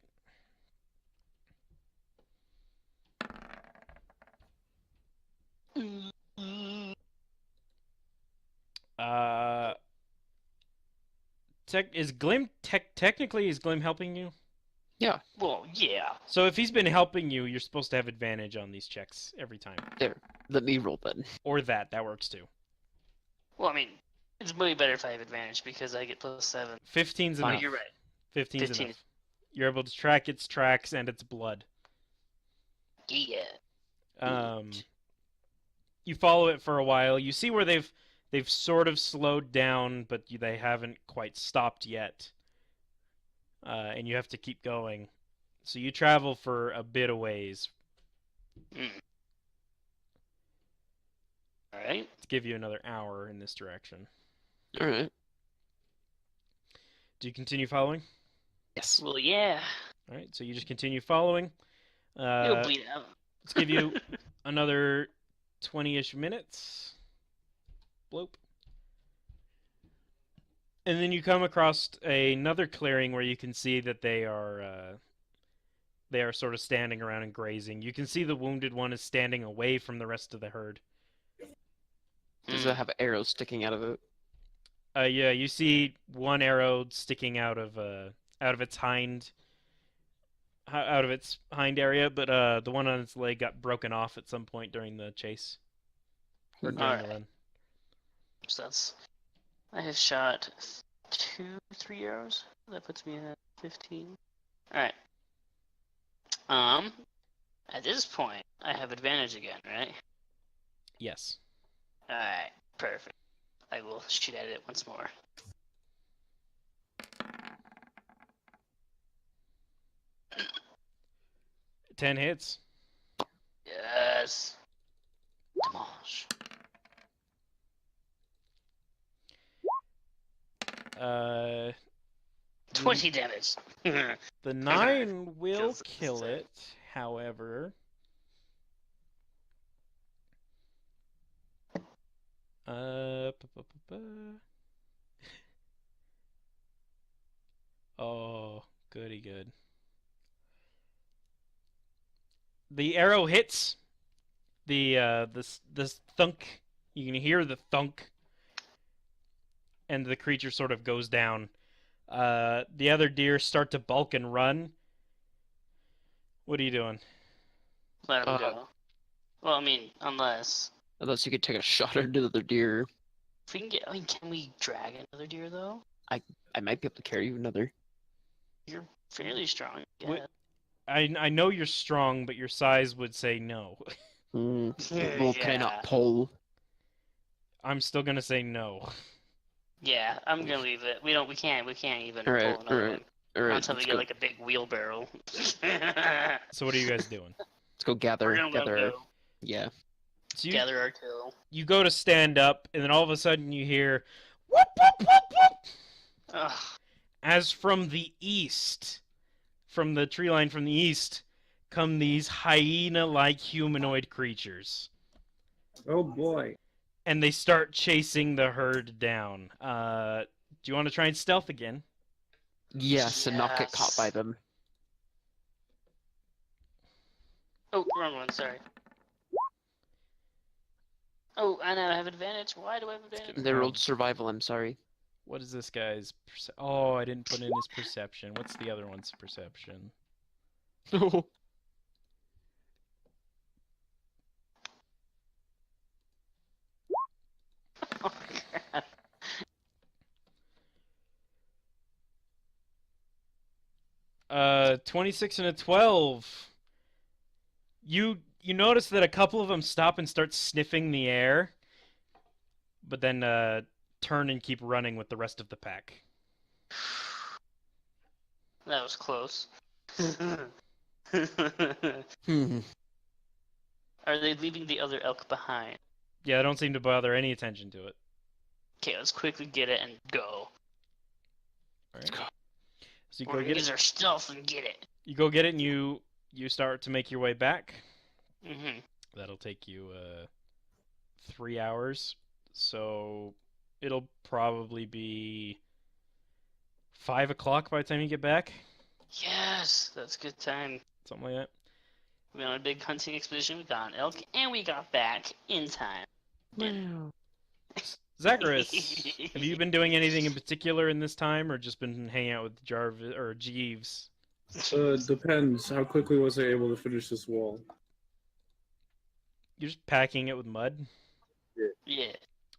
Technically is Glim helping you? Well, yeah. So if he's been helping you, you're supposed to have advantage on these checks every time. There. Let me roll then. Or that works too. Well, I mean, it's way better if I have advantage because I get +7. 15's Oh, enough. you're right. 15's 15 enough. You're able to track its tracks and its blood. Yeah. You follow it for a while. You see where they've sort of slowed down, but they haven't quite stopped yet. And you have to keep going. So you travel for a bit of ways. All right. To give you another hour in this direction. All right. Do you continue following? Yes. Well, yeah. All right, so you just continue following. You'll bleed out. Let's give you another 20-ish minutes. Bloop. And then you come across another clearing where you can see that they are sort of standing around and grazing. You can see the wounded one is standing away from the rest of the herd. Does it have arrows sticking out of it? Yeah, you see one arrow sticking out of its hind area, but the one on its leg got broken off at some point during the chase. Or during the Alright. run. So I have shot 3 arrows. That puts me at 15. Alright. At this point, I have advantage again, right? Yes. Alright, perfect. I will shoot at it once more. Ten hits. Yes. Demolish. 20 damage. The 9 will Kills kill it. it, however. Oh, goody good. The arrow hits the thunk. You can hear the thunk, and the creature sort of goes down. The other deer start to bulk and run. What are you doing? Let him go. Well, I mean, unless Unless you could take a shot at another deer. if we can get. I mean, can we drag another deer though? I might be able to carry you another. You're fairly strong. What- Yeah. I know you're strong, but your size would say no. Well, can I not pull? I'm still gonna say no. Yeah, I'm gonna leave it. We can't even Alright, pull another one Alright, until we let's get go, like a big wheelbarrow. So what are you guys doing? let's go gather. We're gonna let him go. Yeah. So you, Gather our kill. you go to stand up, and then all of a sudden you hear whoop whoop whoop whoop, Ugh. as from the east, from the tree line from the east, come these hyena-like humanoid creatures, Oh boy. and they start chasing the herd down. Do you want to try and stealth again? Yes, and not get caught by Yes. them. Oh, wrong one. Sorry. Oh, I now have advantage. Why do I have advantage? They rolled survival, I'm sorry. What is this guy's? Oh, I didn't put in his perception. What's the other one's perception? No. Oh, crap. 26 and a 12. You notice that a couple of them stop and start sniffing the air, but then turn and keep running with the rest of the pack. That was close. Hmm. Are they leaving the other elk behind? Yeah, I don't seem to bother any attention to it. Okay, let's quickly get it and go. Alright. go. So you We're go gonna get use it. our stealth and get it. You go get it, and you start to make your way back. Mm-hmm. That'll take you 3 hours. So it'll probably be 5 o'clock by the time you get back. Yes, that's a good time. Something like that. We went on a big hunting expedition. We got an elk, and we got back in time. Wow. Zacharias, have you been doing anything in particular in this time, or just been hanging out with Jarvis or Jeeves? Depends. How quickly was I able to finish this wall? You're just packing it with mud? Yeah.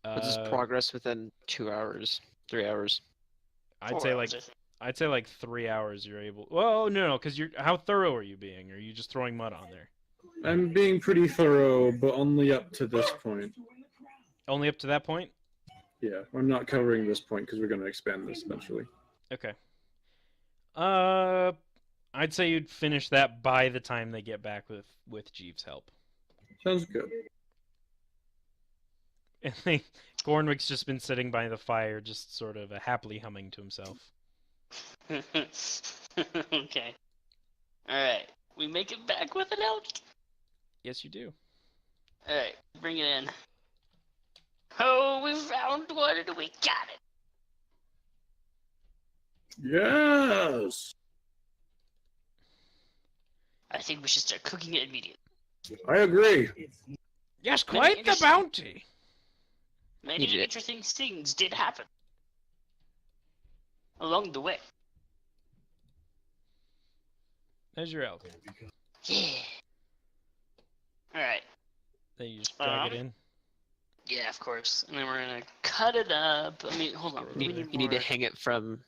What's his progress within 2 hours, 3 hours? I'd 4 say hours, like I think. I'd say like 3 hours. You're able. Well, no, because you're. How thorough are you being? Or are you just throwing mud on there? I'm being pretty thorough, but only up to this point. Only up to that point. Yeah, I'm not covering this point because we're going to expand this eventually. Okay. I'd say you'd finish that by the time they get back with Jeeves' help. Sounds good. And Cornwick's just been sitting by the fire, just sort of happily humming to himself. Okay. Alright. We make it back with an elk? Yes, you do. Alright, bring it in. Oh, we found one and we got it! Yes! I think we should start cooking it immediately. I agree. Yes, Many quite the interesting- bounty. Many did it. interesting things did happen. Along the way. There's your elk. Yeah. Alright. Then you just drag it in. Yeah, of course. And then we're gonna cut it up. I mean, hold on. You You need to more. hang it from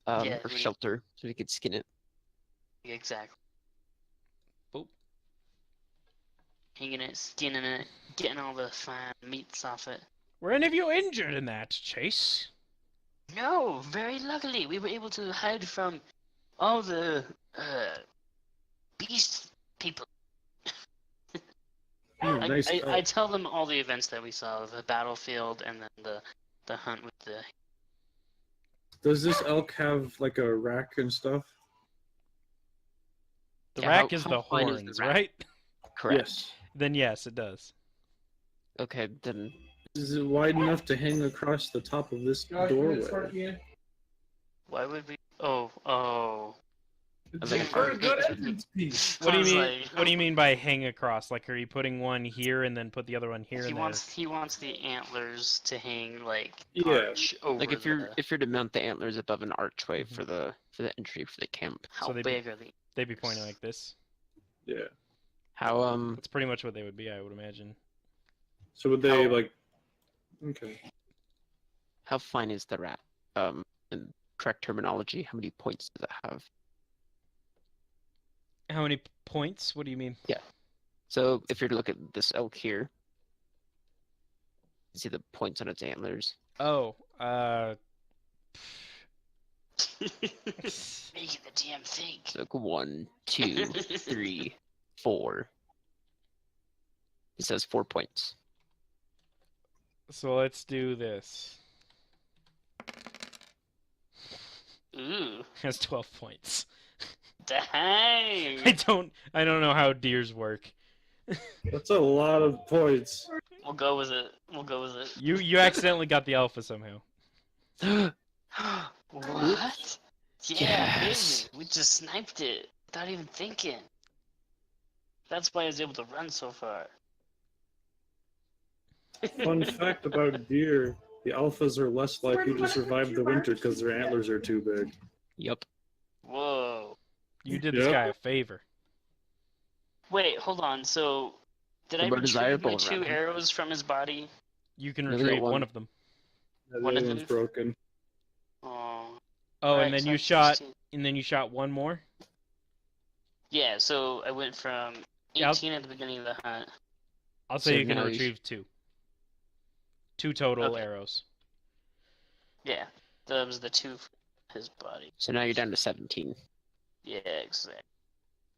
Yeah, our we need- shelter so we could skin it. Exactly. Boop. Hanging it, skinning it, getting all the fine meats off it. Were any of you injured in that chase? No, very luckily, we were able to hide from all the beast people. Nice. I tell them all the events that we saw, the battlefield and then the hunt with the... Does this elk have like a rack and stuff? The Yeah, rack how- is how the fine is the horns, rack? right? Correct. Yes. Then yes, it does. Okay, then Is it wide enough to hang across the top of this doorway? Why would we... Oh. It's like a very good entrance piece. What do you Sounds mean? like- What do you mean by hang across? Like, are you putting one here and then put the other one here? He and wants the antlers to hang like Yeah. arch over like if the... you're to mount the antlers above an archway for the entry for the camp. How So they'd big are they? they'd be pointing like this. Yeah. How That's pretty much what they would be, I would imagine. So would they How- like? Okay. how fine is the rat? In correct terminology, how many points does it have? How many points? What do you mean? So if you're to look at this elk here, you see the points on its antlers. Oh, Making the damn thing. So like 1, 2, 3, 4. It says 4 points. so let's do this. Ooh, It has 12 points. dang. I don't know how deers work. That's a lot of points. We'll go with it. We'll go with it. You accidentally got the alpha somehow. What? Yeah, Yes. baby. We just sniped it without even thinking. That's why I was able to run so far. Fun fact about deer: the alphas are less likely to survive the winter because their antlers are too big. Yep. Whoa. You did this Yep. guy a favor. Wait, hold on. So, did The I more retrieve desirable my 2 around him. arrows from his body? You can Really, retrieve one- one of them. The One of other one's them? broken. Oh. Oh, Alright, and then so you that's shot 16. and then you shot one more? Yeah, so I went from 18 Yeah, at the beginning of the hunt. I'll say So you can now you retrieve 2. 2 total Okay. arrows. Yeah, that was the 2 from his body. So now you're down to 17. Yeah, exactly.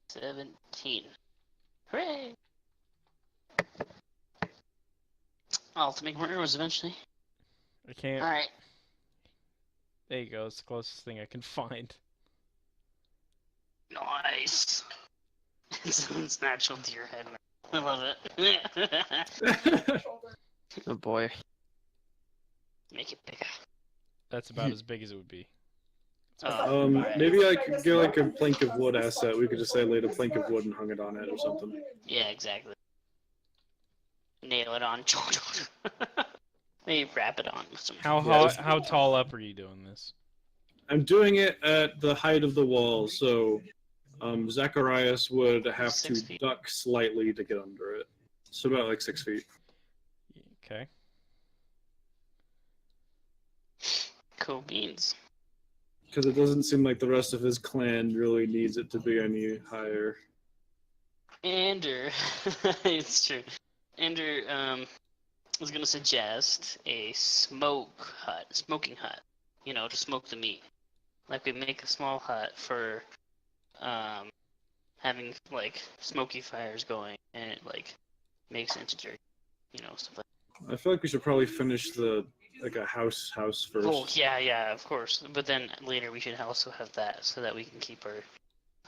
17. Hooray! I'll have to make more arrows eventually. I can't. Alright. There you go. It's the closest thing I can find. Nice. It's natural deer head. I love it. Oh boy. Make it bigger. That's about as big as it would be. Alright. Maybe I could get like a plank of wood asset. We could just say laid a plank of wood and hung it on it or something. Yeah, exactly. Nail it on. Maybe wrap it on with some. How tall up are you doing this? I'm doing it at the height of the wall, so Zacharias would have 6 to feet. duck slightly to get under it. So about like 6 feet. Okay. Cool beans. Because it doesn't seem like the rest of his clan really needs it to be any higher. Ender, it's true. Ender was gonna suggest a smoking hut. You know, to smoke the meat. Like we make a small hut for having like smoky fires going, and it like makes it into jerky. You know, stuff like. I feel like we should probably finish a house first. Oh yeah, of course. But then later we should also have that so that we can keep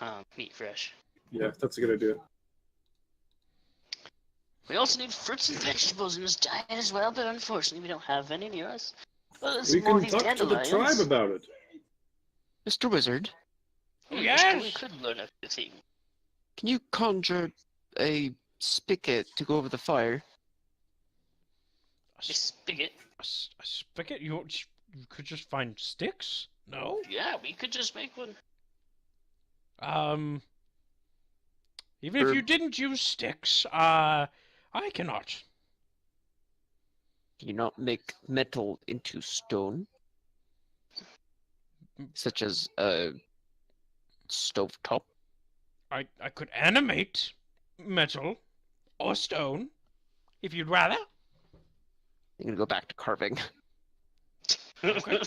our meat fresh. Yeah, that's a good idea. We also need fruits and vegetables in this diet as well, but unfortunately we don't have any near us. Well, there's We more can of these talk to the dandelions. tribe about it. Mr. Wizard, Yes! We could learn a few things. can you conjure a spigot to go over the fire? A, A s- spigot. a spigot? You could just find sticks? No? Yeah, we could just make one. Even if you Or- didn't use sticks, I cannot. Can you not make metal into stone? Such as a stovetop? I could animate metal or stone, if you'd rather. I'm gonna go back to carving. Okay.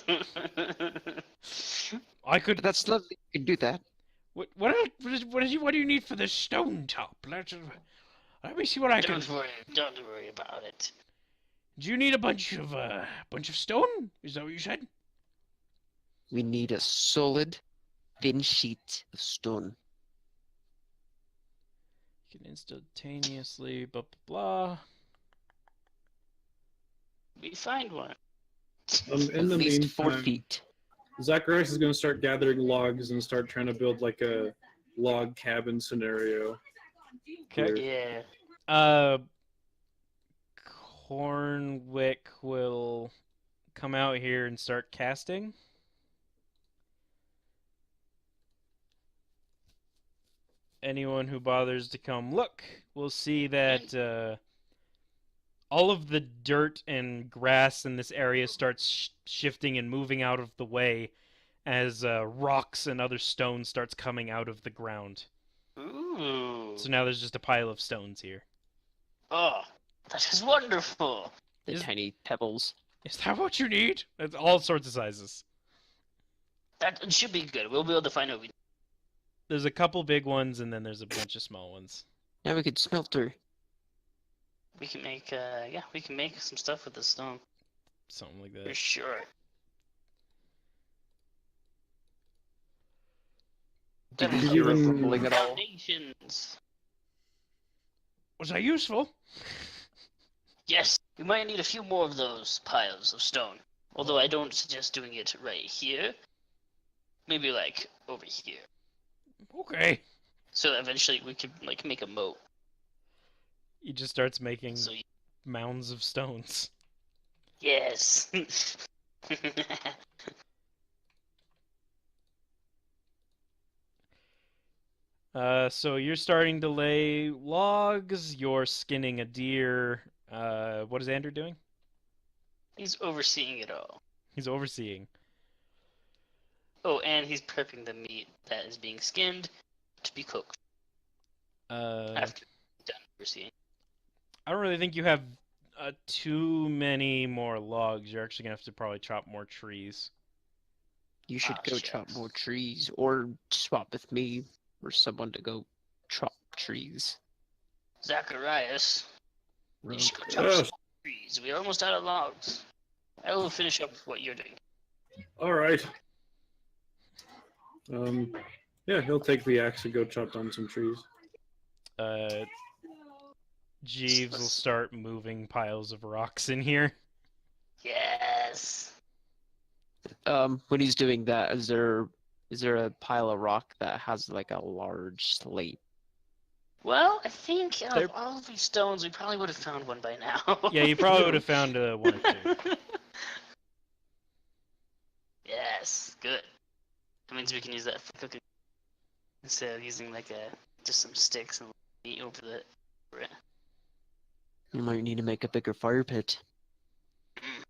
I could. But that's lovely. You can do that. What do you need for the stone top? Let me see what I can. Don't worry about it. Do you need a bunch of stone? Is that what you said? We need a solid, thin sheet of stone. You can instantaneously blah blah blah. We find one. In At the least 4 meantime, feet. Zacharias is going to start gathering logs and start trying to build like a log cabin scenario. Okay. Yeah. Cornwick will come out here and start casting. Anyone who bothers to come look will see that all of the dirt and grass in this area starts shifting and moving out of the way as rocks and other stones starts coming out of the ground. Ooh. So now there's just a pile of stones here. Oh, that is wonderful. The tiny pebbles. Is that what you need? It's all sorts of sizes. That should be good. We'll be able to find what we. There's a couple big ones and then there's a bunch of small ones. Now we could smelter. We can make. We can make some stuff with the stone Something like for that. sure. Did you you hear a even- rumbling at all? Foundations. Was that useful? Yes, we might need a few more of those piles of stone. Although I don't suggest doing it right here. Maybe like over here. Okay. So eventually we could like make a moat. He just starts making So mounds of stones. yes. So you're starting to lay logs, you're skinning a deer. What is Andrew doing? He's overseeing it all. He's overseeing. Oh, and he's prepping the meat that is being skinned to be cooked after he's done overseeing. I don't really think you have too many more logs. You're actually gonna have to probably chop more trees. You should Ah, go chop shucks. more trees, or swap with me, or someone to go chop trees. Zacharias, you Rogue. should go chop Yes. some trees. We're almost out of logs. I will finish up with what you're doing. All right. Yeah, he'll take the axe and go chop down some trees. Jeeves will start moving piles of rocks in here. Yes. When he's doing that, is there a pile of rock that has like a large slate? Well, I think out They're- of all of these stones, we probably would have found one by now. Yeah, you probably would have found one or two. Yes, good. That means we can use that for cooking instead of using like just some sticks and meat over it. You might need to make a bigger fire pit.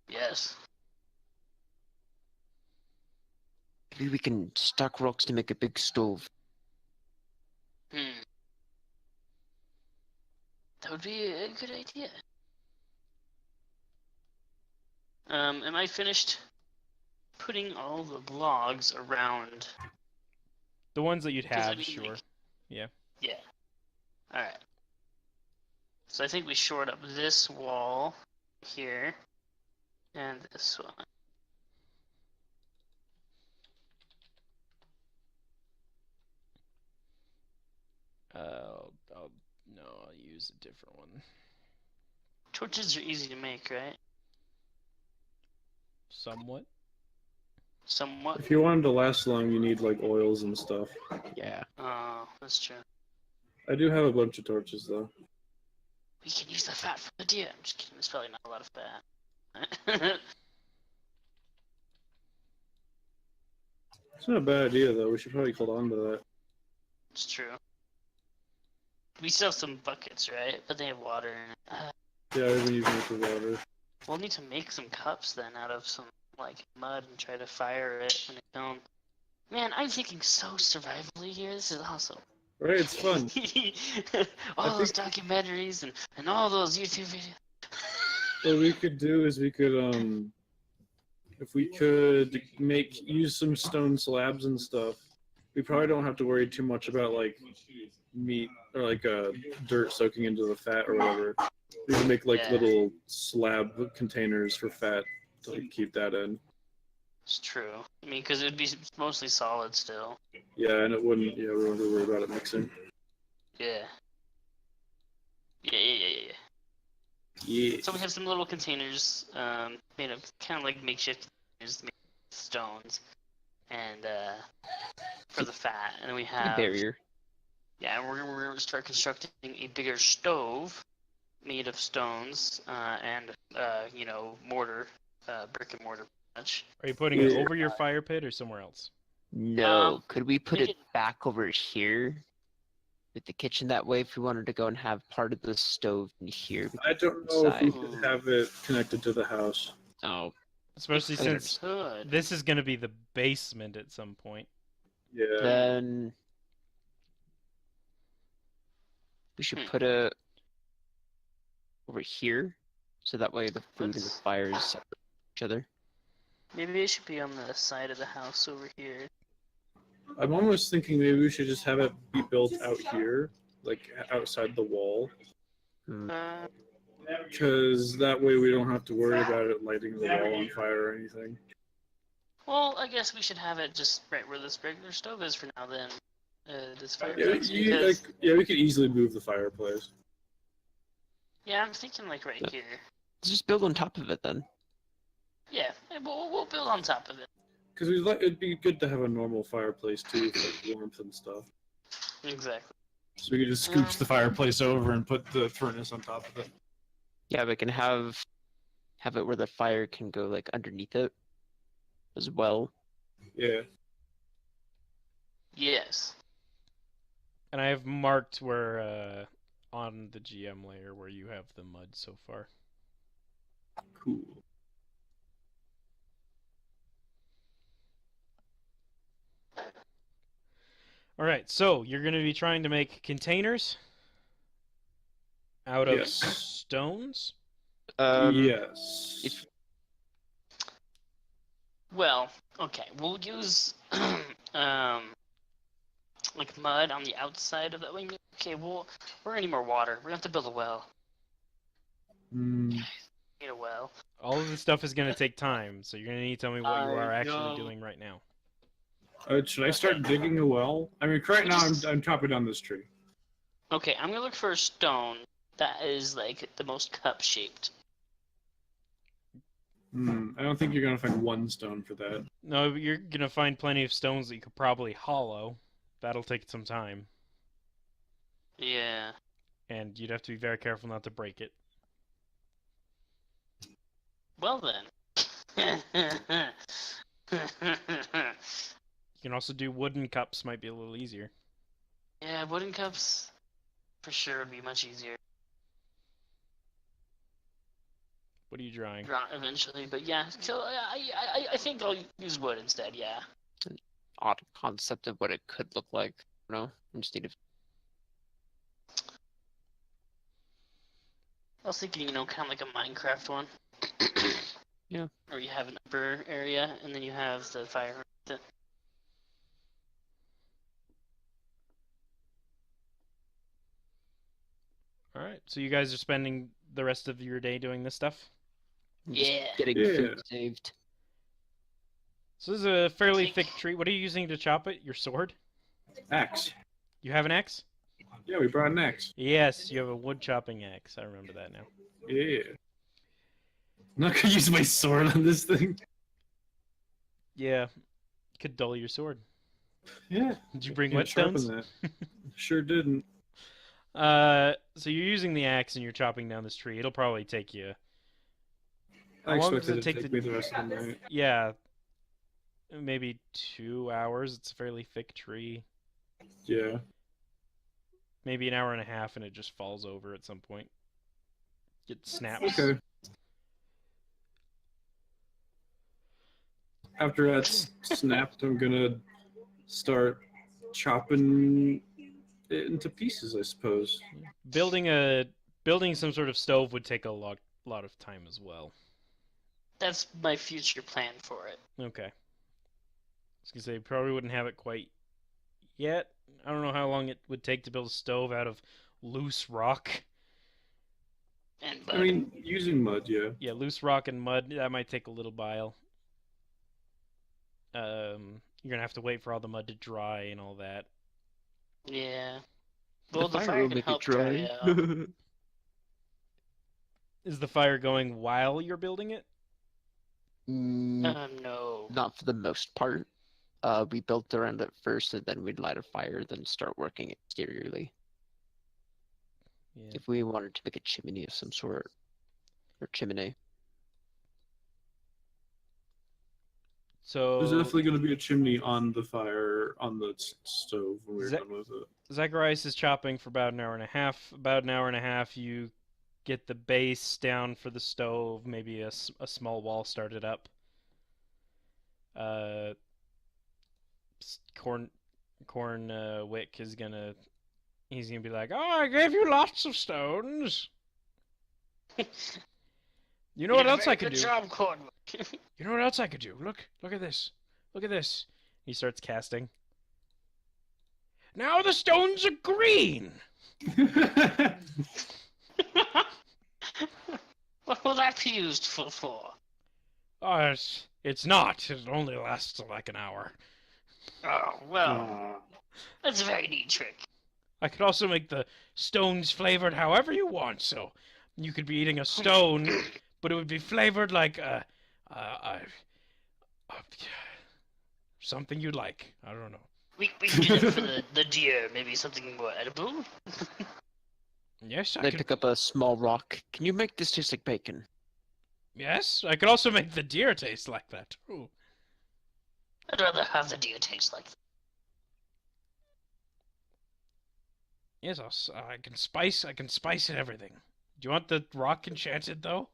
Yes. Maybe we can stack rocks to make a big stove. That would be a good idea. Am I finished putting all the logs around? The ones that you'd 'Cause, I have, mean, sure. like- Yeah. Yeah. Alright. So I think we shored up this wall here. And this one. No, I'll use a different one. Torches are easy to make, right? Somewhat. Somewhat. If you want them to last long, you need like oils and stuff. Yeah. Oh, that's true. I do have a bunch of torches though. We can use the fat from the deer. I'm just kidding. There's probably not a lot of fat. It's not a bad idea though. We should probably hold on to that. It's true. We still have some buckets, right? But they have water in it. Yeah, I've been using it for water. We'll need to make some cups then out of some like mud and try to fire it in a kiln. Man, I'm thinking so survivally here. This is awesome. Right, it's fun. All those documentaries and all those YouTube videos. What we could do is we could if we could use some stone slabs and stuff, we probably don't have to worry too much about like meat or like dirt soaking into the fat or whatever. We can make like Yeah. little slab containers for fat to like, keep that in. It's true. I mean, because it'd be mostly solid still. Yeah, and it wouldn't. Yeah, we wouldn't have to worry about it mixing. Yeah. Yeah. Yeah. So we have some little containers made of kind of like makeshift containers made of stones, and for the fat, and then we A have barrier. yeah, and we're gonna start constructing a bigger stove made of stones and mortar, brick and mortar, pretty much. Are you putting it Yeah. over your fire pit or somewhere else? No. Could we put make it back over here? With the kitchen that way if we wanted to go and have part of the stove in here. I don't know if we Inside. could have it connected to the house. Oh. Especially I since Good. this is going to be the basement at some point. Yeah. Then we should put it over here, so that way the food and the Let's- fire is separate from each other. Maybe it should be on the side of the house over here. I'm almost thinking maybe we should just have it be built out here, like outside the wall, Uh, because that way we don't have to worry about it lighting the wall on fire or anything. well, I guess we should have it just right where this regular stove is for now. Then this Yeah, fireplace. Because, we could easily move the fireplace. yeah, I'm thinking like right here. Let's just build on top of it then. Yeah, we'll build on top of it. Because it'd be good to have a normal fireplace too, for like warmth and stuff. Exactly. So we could just scooch the fireplace over and put the furnace on top of it. Yeah, we can have it where the fire can go like underneath it as well. Yeah. Yes. And I have marked where on the GM layer where you have the mud so far. Cool. All right, so you're going to be trying to make containers out of Yes. stones. Yes. if- Well, okay, we'll use like mud on the outside of that wing. Okay, we're gonna need more water. We're gonna have to build a well. Need a well. All of this stuff is going to take time, so you're going to need to tell me what you I are actually know. doing right now. Should I start digging a well? I mean, right now I'm chopping down this tree. Okay, I'm gonna look for a stone that is like the most cup shaped. I don't think you're gonna find one stone for that. No, you're going to find plenty of stones that you could probably hollow. That'll take some time. Yeah. And you'd have to be very careful not to break it. Well then. You can also do wooden cups, might be a little easier. Yeah, wooden cups for sure would be much easier What are you drawing? eventually. But yeah, so I think I'll use wood instead. Yeah. Odd concept of what it could look like. I just need to. I was thinking, kind of like a Minecraft one. Yeah. Where you have an upper area and then you have the fire. All right, so you guys are spending the rest of your day doing this stuff? Just Yeah. getting Yeah. food saved. So this is a fairly think- thick tree. What are you using to chop it? Your sword? Axe. You have an axe? Yeah, we brought an axe. Yes, you have a wood chopping axe. I remember that now. Yeah. I'm not gonna use my sword on this thing. Yeah, could dull your sword. Yeah. Did you bring Can't sharpen whetstones? that. Sure didn't. So you're using the axe and you're chopping down this tree. It'll probably take you. I How long does expected it it take to take to- me the rest of the night. Yeah, maybe 2 hours. It's a fairly thick tree. Yeah. Maybe an hour and a half, and it just falls over at some point. It snaps. Okay. After that's snapped, I'm gonna start chopping it into pieces, I suppose. Building some sort of stove would take a lot of time as well. That's my future plan for it. Okay. I was gonna say probably wouldn't have it quite yet. I don't know how long it would take to build a stove out of loose rock. And I mean, using mud, yeah. Yeah, loose rock and mud, that might take a little while. You're gonna have to wait for all the mud to dry and all that. yeah. Well, the fire fire will can make help it dry. dry out. Is the fire going while you're building it? No. Not for the most part. We built around it first, and then we'd light a fire, then start working exteriorly. Yeah. If we wanted to make a chimney of some sort, or chimney. So There's definitely going to be a chimney on the fire, on the stove when we're Za- done with it. Zacharias is chopping for about an hour and a half. About an hour and a half, you get the base down for the stove, maybe a small wall started up. Cornwick is gonna. He's gonna be like, "Oh, I gave you lots of stones. You know what else I could Good do? job, Cornwick. You know what else I could do? Look at this. Look at this." He starts casting. Now the stones are green. What will that be used for? Oh, it's not. It only lasts like an hour. Oh, well, Aw. that's a very neat trick. I could also make the stones flavored however you want. So you could be eating a stone, but it would be flavored like something you'd like. I don't know. We can do that for the deer. Maybe something more edible. Yes, I They could. pick up a small rock. Can you make this taste like bacon? Yes, I could also make the deer taste like that too. I'd rather have the deer taste like that. Yes, I can spice. I can spice it everything. Do you want the rock enchanted though?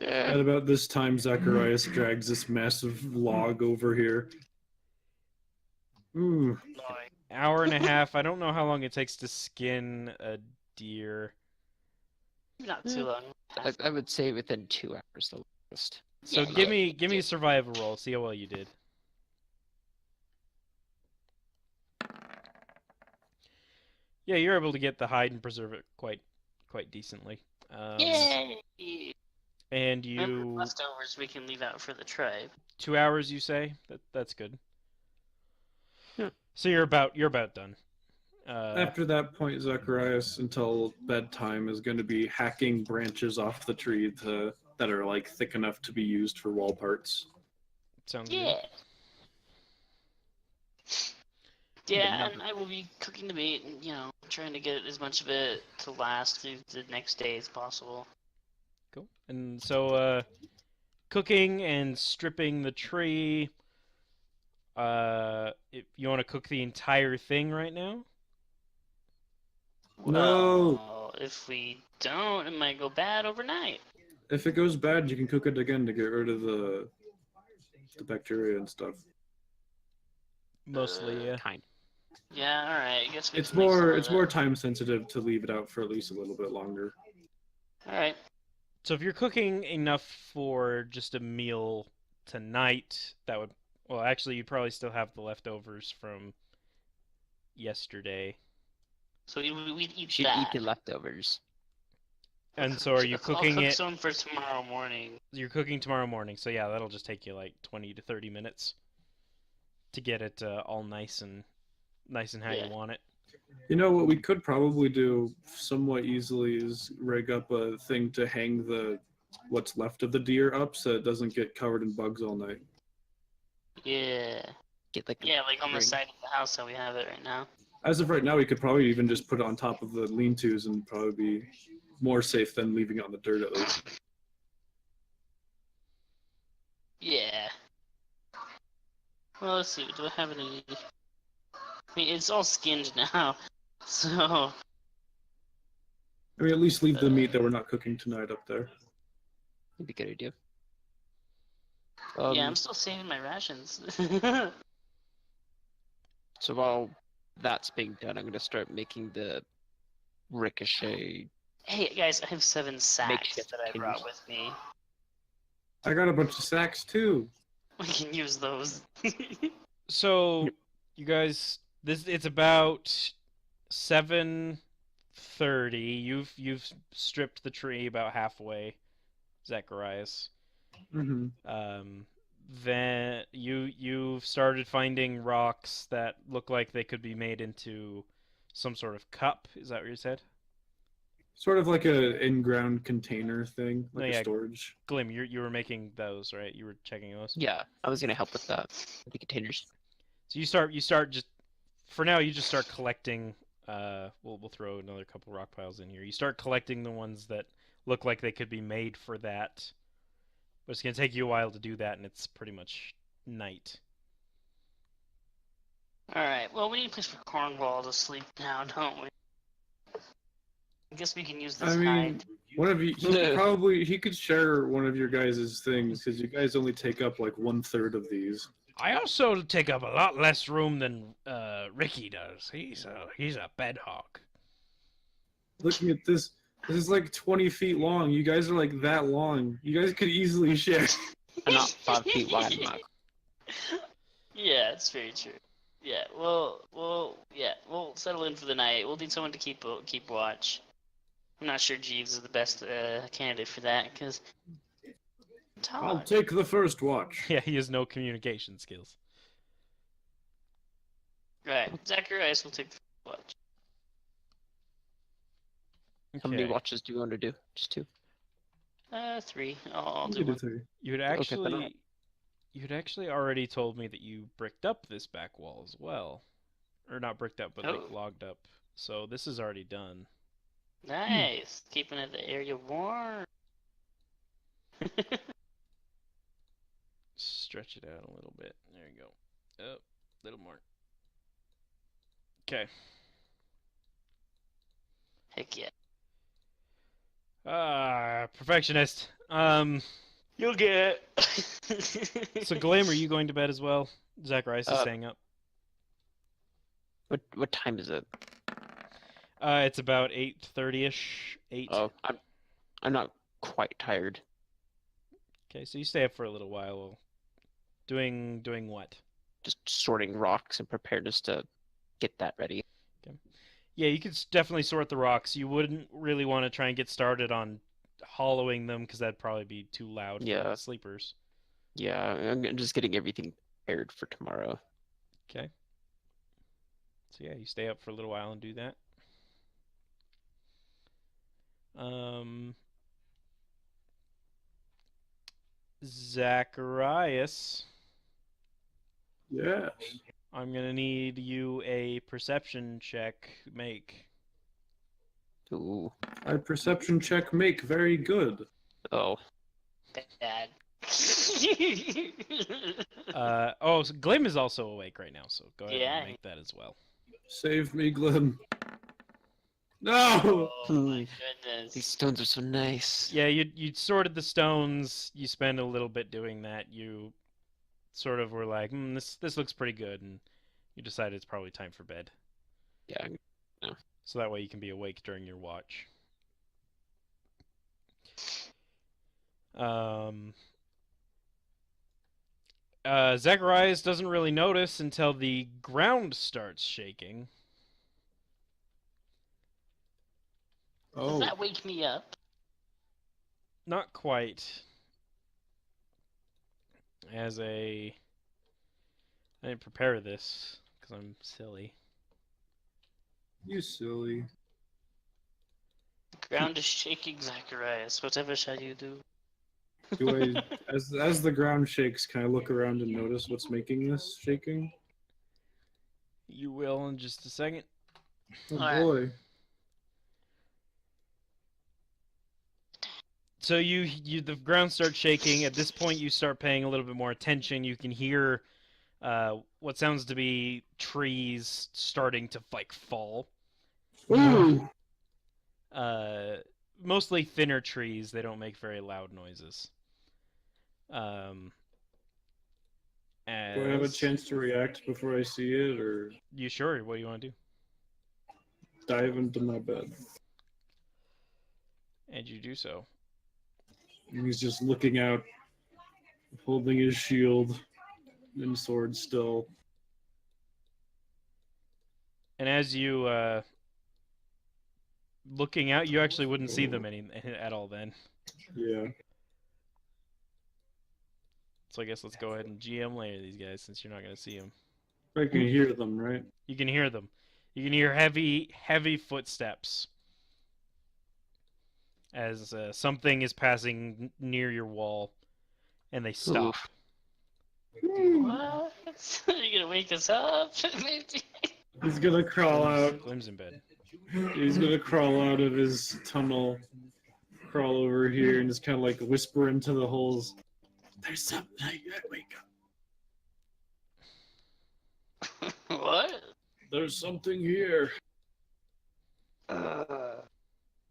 At about this time, Zacharias drags this massive log over here. Ooh. Like, Hour and a half. I don't know how long it takes to skin a deer. not too long. I would say within 2 hours the longest. So Yeah, give me a survival roll. See how well you did. Yeah, you're able to get the hide and preserve it quite decently. Yay! And Remember, you leftovers we can leave out for the tribe. 2 hours. You say that's good. Yeah. So you're about done. After that point, Zacharias, until bedtime, is going to be hacking branches off the tree that are like thick enough to be used for wall parts. Sounds Yeah. Yeah, and I will be cooking the meat and, trying to get as much of it to last through the next day as possible. Cool. And so, cooking and stripping the tree. If you want to cook the entire thing right now? No. Well, if we don't, it might go bad overnight. If it goes bad, you can cook it again to get rid of the bacteria and stuff. Mostly, yeah. Kind. Yeah, alright, I guess we It's can leave some more of it's it. more time sensitive to leave it out for at least a little bit longer. Alright. So if you're cooking enough for just a meal tonight, that would... Well, actually, you'd probably still have the leftovers from yesterday. So we'd eat Should that. eat the leftovers. And so are you cooking I'll cook it... some for tomorrow morning. You're cooking tomorrow morning, so yeah, that'll just take you like 20 to 30 minutes to get it all nice and how Yeah. you want it. You know what we could probably do somewhat easily is rig up a thing to hang what's left of the deer up so it doesn't get covered in bugs all night. Yeah. Get like Yeah, like on the ring. side of the house how we have it right now. As of right now, we could probably even just put it on top of the lean-tos and probably be more safe than leaving it on the dirt at least. Yeah. Well, let's see. Do I have any? I mean, it's all skinned now, so. I mean, at least leave the meat that we're not cooking tonight up there. That'd be a good idea. Yeah, I'm still saving my rations. So while that's being done, I'm gonna start making the ricochet. Hey guys, I have 7 sacks Makeshift that I tins. brought with me. I got a bunch of sacks too. We can use those. So, you guys, it's about 7:30. You've stripped the tree about halfway, Zacharias. Mm-hmm. Then you've started finding rocks that look like they could be made into some sort of cup. Is that what you said? Sort of like a in-ground container thing, No, like yeah. a storage. Glim, you were making those, right? You were checking those. Yeah, I was gonna help with that. With the containers. So you start just for now. You just start collecting. We'll throw another couple rock piles in here. You start collecting the ones that look like they could be made for that. But it's gonna take you a while to do that, and it's pretty much night. Alright, well, we need a place for Cornwall to sleep now, don't we? I guess we can use this I mean, hide. one of you he could share one of your guys' things because you guys only take up like 1/3 of these. I also take up a lot less room than Ricky does. He's a bed hog. Looking at this, this is like 20 feet long. You guys are like that long. You guys could easily share. I'm not 5 feet wide, Mark. Yeah, it's very true. Yeah, we'll settle in for the night. We'll need someone to keep watch. I'm not sure Jeeves is the best candidate for that because I'll take the first watch. Yeah, he has no communication skills. Right, Zacharias will take the watch. How many Okay. watches do you want to do? Just 2? 3. I'll You do could do one. 3. You'd actually already told me that you bricked up this back wall as well, or not bricked up, but like Oh. logged up. So this is already done. Nice, keeping the area warm. Stretch it out a little bit. There you go. Oh, a little more. Okay. Heck yeah. Perfectionist. You'll get it. So Glam, are you going to bed as well? Zacharias is staying up. What time is it? It's about 8:30ish. 8. Oh, I'm not quite tired. Okay, so you stay up for a little while. Doing what? Just sorting rocks and preparedness to get that ready. Yeah, you could definitely sort the rocks. You wouldn't really want to try and get started on hollowing them because that'd probably be too loud for Yeah. the sleepers. Yeah, I'm just getting everything prepared for tomorrow. Okay. So yeah, you stay up for a little while and do that. Zacharias, Yeah. I'm gonna need you a perception check make. Ooh. I perception check make very good. Oh. Bad. So Glim is also awake right now, so go ahead Yeah. and make that as well. Save me, Glim. No! Oh my goodness. These stones are so nice. Yeah, you sorted the stones. You spend a little bit doing that. You sort of were like, this looks pretty good, and you decided it's probably time for bed. Yeah. So that way you can be awake during your watch. Zacharias doesn't really notice until the ground starts shaking. Does that wake me up? Not quite. I didn't prepare this because I'm silly. You silly. The ground is shaking, Zacharias. Whatever shall you do? Do I, as the ground shakes, can I look around and notice what's making this shaking? You will in just a second. Oh Alright. boy. So the ground starts shaking. At this point, you start paying a little bit more attention. You can hear what sounds to be trees starting to fall. Ooh! Mostly thinner trees. They don't make very loud noises. Do I have a chance to react before I see it, or You sure? What do you want to do? dive into my bed? And you do so. And he's just looking out, holding his shield and sword still. And as you looking out, you actually wouldn't see them at all then. Yeah. So I guess let's go ahead and GM later these guys since you're not going to see them. I can hear them, right? You can hear them. You can hear heavy footsteps as something is passing near your wall, and they stop. What? Are you gonna wake us up? Maybe. He's gonna crawl out. Glim's in bed. He's gonna crawl out of his tunnel, crawl over here, and just kind of like whisper into the holes. There's something. Wake up. What? There's something here.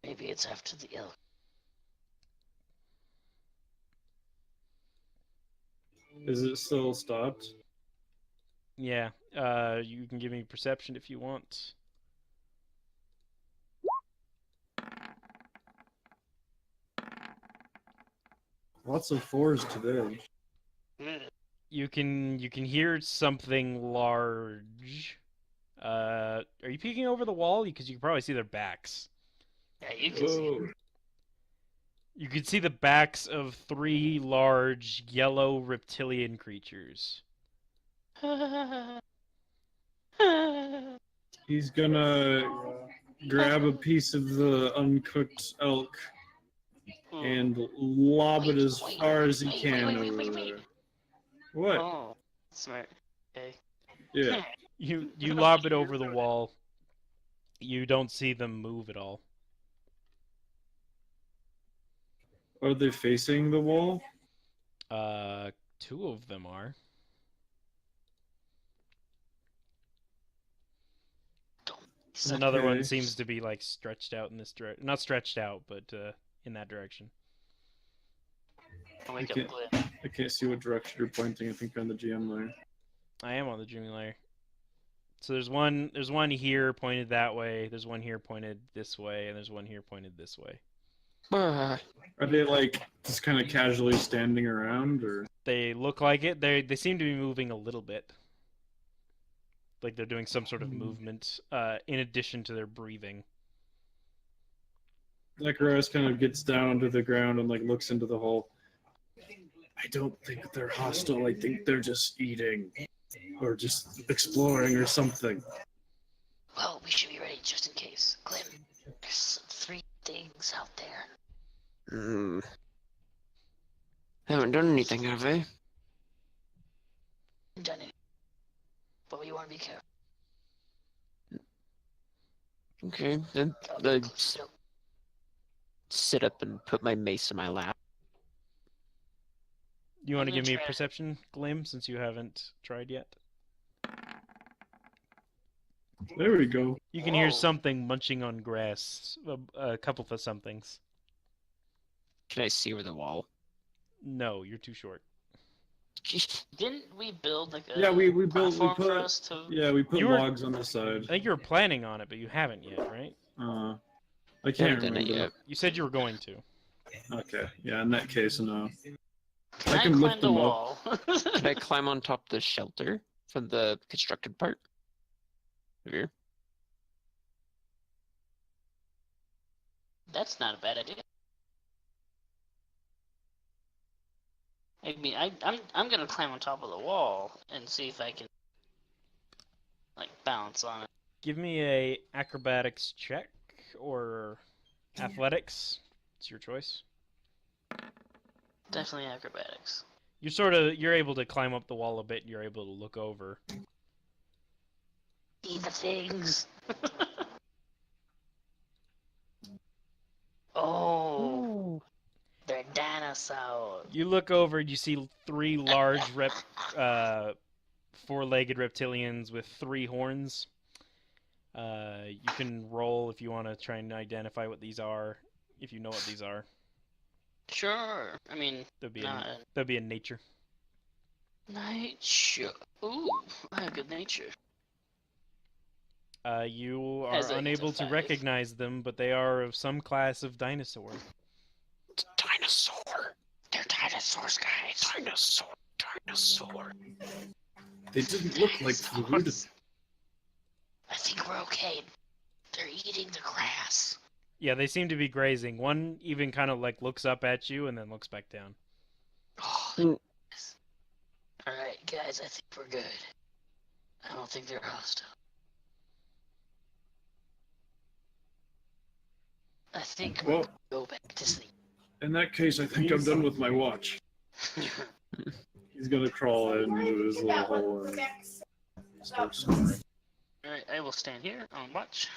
Maybe it's after the elk. Is it still stopped? Yeah. You can give me perception if you want. Lots of fours today. You can hear something large. Are you peeking over the wall? Because you can probably see their backs. Yeah, you can see it. Whoa. You can see the backs of 3 large yellow reptilian creatures. He's gonna grab a piece of the uncooked elk and lob it as far as he can over there. What? Oh, smart. Okay. Yeah. You lob it over the wall. You don't see them move at all. Are they facing the wall? 2 of them are. Another one Okay. seems to be like stretched out in this direction. Not stretched out, but in that direction. I'll wake Okay. up Glim. I can't see what direction you're pointing. I think you're on the GM layer. I am on the dreaming layer. So there's one here pointed that way, there's one here pointed this way, and there's one here pointed this way. Ah, Are they like just kind of casually standing around, or? They look like it. They seem to be moving a little bit. Like they're doing some sort of movement in addition to their breathing. Zacharias kind of gets down under the ground and like looks into the hole. I don't think they're hostile. I think they're just eating, or just exploring, or something. Well, we should be ready just in case. Glim, there's 3 things out there. Haven't done anything, have they? Done it. But we want want to be careful. Okay, then I sit up and put my mace in my lap. You want to I'm gonna give me a try- perception, Glim, since you haven't tried yet? There we go. You can hear Whoa. something munching on grass. A couple of somethings. Can I see over the wall? No, you're too short. Didn't we build like a Yeah, we built platform for us to? we put You were- logs on the side. I think you were planning on it, but you haven't yet, right? I can't Haven't done it remember. yet. You said you were going to. Okay, yeah, in that case, no. Can I I can climb lift the them up. wall? Can I climb on top of the shelter from the constructed part? Here. That's not a bad idea. I mean, I'm gonna climb on top of the wall and see if I can like bounce on it. Give me a acrobatics check or athletics. It's your choice. Definitely acrobatics. You're able to climb up the wall a bit. And you're able to look over. See the things. Oh, they're dinosaurs. You look over and you see three large four-legged reptilians with 3 horns. You can roll if you want to try and identify what these are, if you know what these are. Sure. I mean, They'll be not in nature. nature. Ooh, I have good nature. You are As a unable to 5. recognize them, but they are of some class of dinosaur. It's a dinosaur. They're dinosaurs, guys. Dinosaur. They didn't look like food. Dinosaurs. I think we're okay. They're eating the grass. Yeah, they seem to be grazing. One even kind of like looks up at you and then looks back down. Oh, Mm. yes. All right, guys. I think we're good. I don't think they're hostile. I think we'll Well, go back to sleep. in that case, I think I'm done with my watch. He's gonna crawl into his little hole and start snoring. Alright, I will stand here on watch.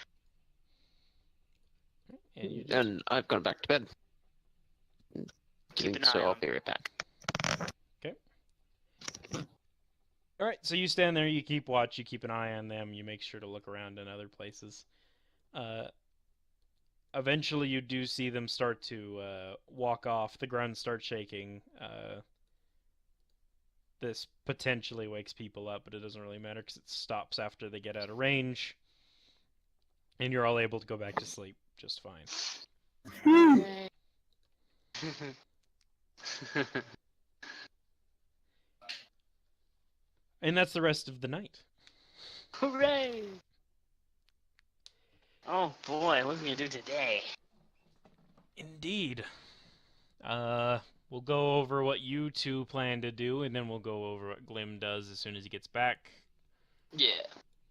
And you And I've gone back to bed. Keep an So eye I'll on. be right back. All right, so you stand there, you keep watch, you keep an eye on them, you make sure to look around in other places. Eventually, you do see them start to walk off. The ground starts shaking. This potentially wakes people up, but it doesn't really matter because it stops after they get out of range. And you're all able to go back to sleep just fine. Hooray. And that's the rest of the night. Hooray! Oh boy, what are we gonna do today? Indeed. We'll go over what you two plan to do, and then we'll go over what Glim does as soon as he gets back. Yeah.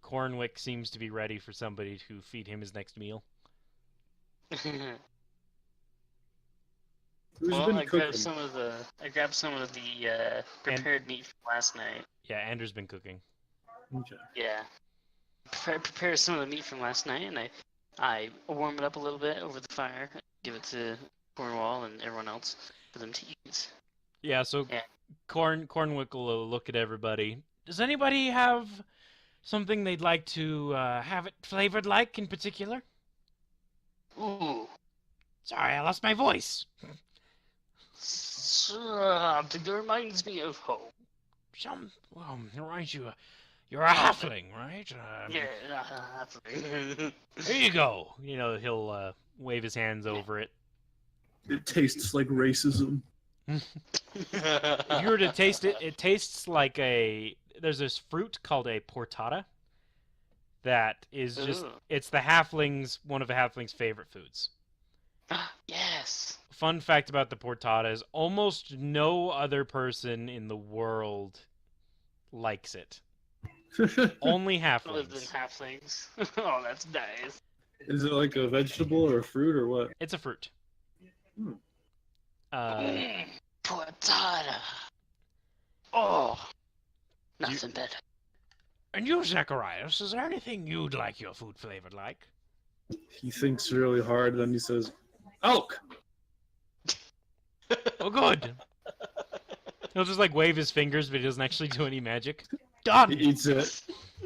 Cornwick seems to be ready for somebody to feed him his next meal. Who's Well, been I cooking? grabbed some of the prepared meat from last night. Yeah, Andrew's been cooking. Okay. Yeah. Prepare some of the meat from last night, and I warm it up a little bit over the fire. Give it to Cornwall and everyone else for them to eat. Yeah, so Yeah. Cornwick will look at everybody. Does anybody have something they'd like to have it flavored like in particular? Ooh. Sorry, I lost my voice. Something that reminds me of home. Reminds you, you're a halfling, right? Yeah, that's Here you go. You know, he'll wave his hands over it. It tastes like racism. If you were to taste it, it tastes like there's this fruit called a portata that is just, Ooh. it's one of the halfling's favorite foods. Yes. Fun fact about the portata is almost no other person in the world likes it. Only Other than halflings. halflings. Oh, that's nice. Is it like a vegetable or a fruit or what? It's a fruit. Hmm. Portada. Oh, nothing better. And you, Zacharias, is there anything you'd like your food flavored like? He thinks really hard, then he says, "Elk." Oh, good. He'll just like wave his fingers, but he doesn't actually do any magic. Done. He eats it.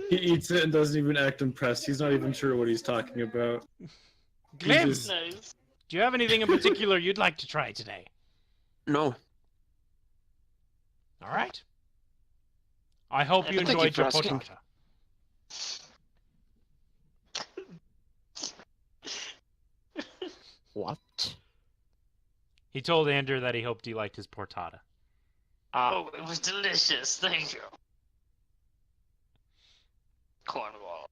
He eats it and doesn't even act impressed. He's not even sure what he's talking about. Glim, Jesus. Nice. do you have anything in particular you'd like to try today? No. All right. I hope you Thank you enjoyed for your asking. potata. What? He told Andrew that he hoped he liked his portada. Oh, it was delicious. Thank you. Cornwall.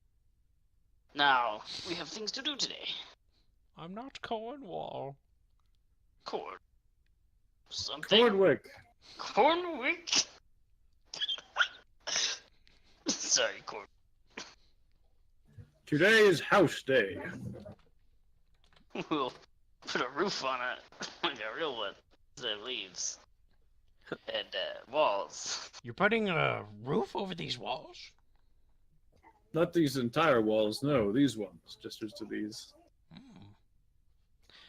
Now, we have things to do today. I'm not Cornwall. Corn. Something. Cornwick. Cornwick? Sorry, Corn. Today is house day. We'll put a roof on it. Like a real one. That leaves. And, walls. You're putting a roof over these walls? Not these entire walls, no, these ones. Just to these.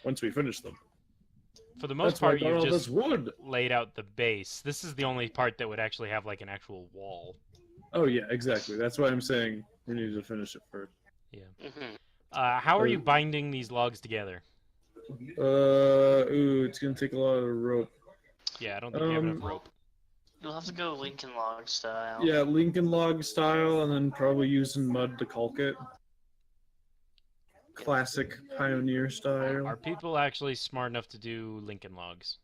Once we finish them. For the most That's why I part, got you've all just this wood. laid out the base. This is the only part that would actually have like an actual wall. Oh yeah, exactly. That's why I'm saying we need to finish it first. Mm-hmm. How are you binding these logs together? It's gonna take a lot of rope. Yeah, I don't think you have enough Um, rope. You'll have to go Lincoln Log style. Yeah, Lincoln log style, and then probably using mud to caulk it. Classic pioneer style. Are people actually smart enough to do Lincoln logs?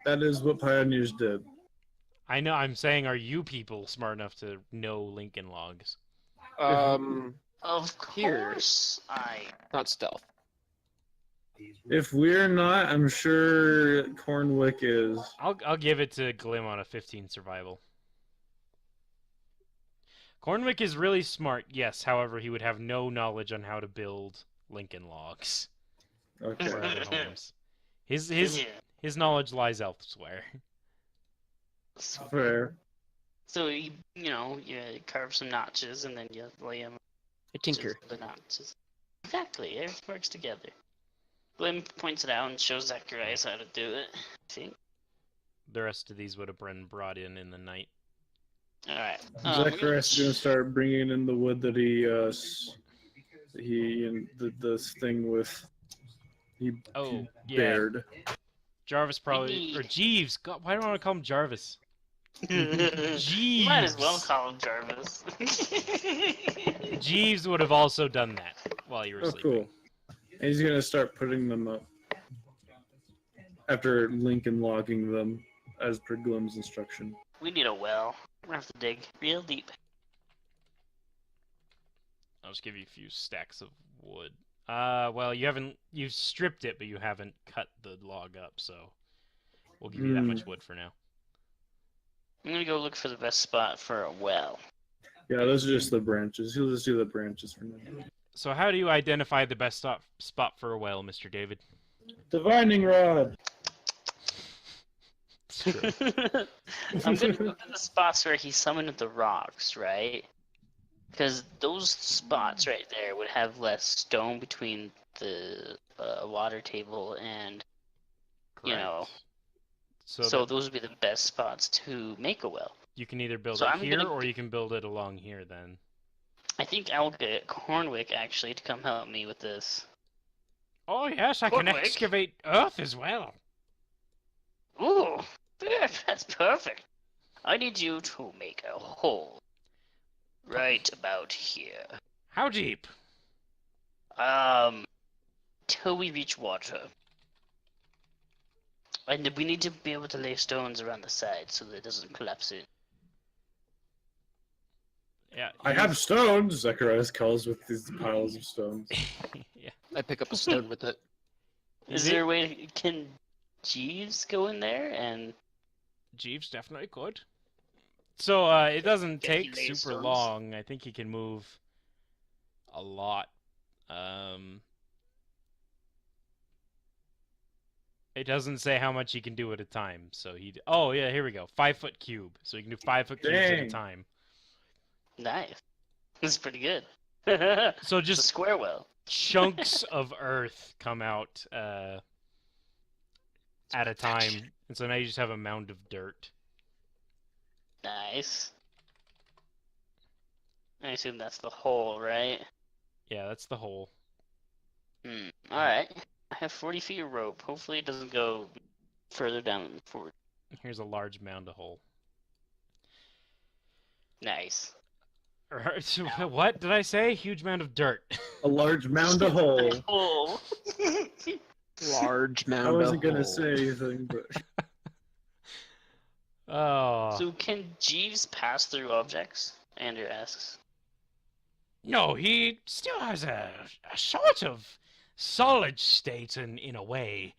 That is what pioneers did. I know. I'm saying, are you people smart enough to know Lincoln logs? Of Here. course, Not stealth. If we're not, I'm sure Cornwick is. I'll give it to Glim on a 15 survival. Cornwick is really smart, yes. However, he would have no knowledge on how to build Lincoln logs Okay. for other homes. His yeah. his knowledge lies elsewhere. Fair. So you carve some notches and then you lay them. I tinker. The notches. Exactly. It works together. Glim points it out and shows Zacharias how to do it. See? The rest of these would have been brought in the night. All right. Zacharias is gonna start bringing in the wood that he and this thing with Oh, yeah. bared. Jarvis probably Indeed. or Jeeves. God, why do I want to call him Jarvis? You might as well Jeeves. call him Jarvis. Jeeves would have also done that while you were Oh, sleeping. cool. And he's gonna start putting them up after Lincoln logging them as per Glim's instruction. We need a well. We're gonna have to dig real deep. I'll just give you a few stacks of wood. Well, you've stripped it, but you haven't cut the log up, so we'll give you that much wood for now. I'm gonna go look for the best spot for a well. Yeah, those are just the branches. He'll just do the branches for now. So how do you identify the best spot for a well, Mr. David? Divining rod. It's true. I'm gonna go to the spots where he summoned the rocks, right? Because those spots right there would have less stone between the water table and, you know. So, So those would be the best spots to make a well. you can either build So it I'm here, gonna or you can build it along here then. I think I'll get Cornwick actually to come help me with this. Oh yes, I can Cornwick? excavate earth as well. Ooh, that's perfect. I need you to make a hole right about here. How deep? Till we reach water. And we need to be able to lay stones around the side so that it doesn't collapse in. Yeah. I have stones, Zacharias calls with these piles of stones. Yeah. I pick up a stone with it. Is there a way, can Jeeves go in there and... Jeeves definitely could. So it doesn't Can he take lay super stones? long. I think he can move a lot. It doesn't say how much he can do at a time. So he. Oh yeah, here we go. 5 foot cube. So he can do 5 foot cubes at a Dang. time. Nice. It's pretty good. So It's a just square well. chunks of earth come out at a time, and so now you just have a mound of dirt. Nice. I assume that's the hole, right? Yeah, that's the hole. Alright. I have 40 feet of rope. Hopefully it doesn't go further down than 40. Here's a large mound of hole. Nice. What did I say? Huge mound of dirt. A large mound of hole. Hole. Large mound I wasn't of gonna hole. say anything, but Oh. So can Jeeves pass through objects? Andrew asks. No, he still has a sort of solid state in a way.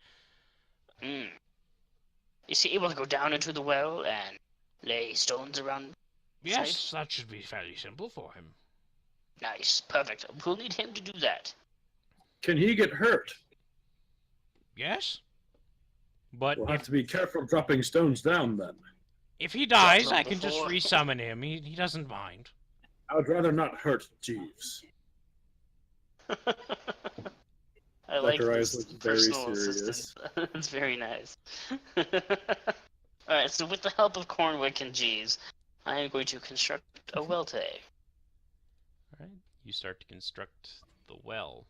Is he able to go down into the well and lay stones around? Yes, that should be fairly simple for him. Nice. Perfect. We'll need him to do that. can he get hurt? Yes? But We'll have to be careful dropping stones down then. if he dies, Dropped I them can just before. resummon him. He doesn't mind. I would rather not hurt Jeeves. I like Zacharias this looks very personal serious. assistance. It's very nice. Alright, so with the help of Cornwick and Jeeves, I am going to construct a well today. Alright, you start to construct the well.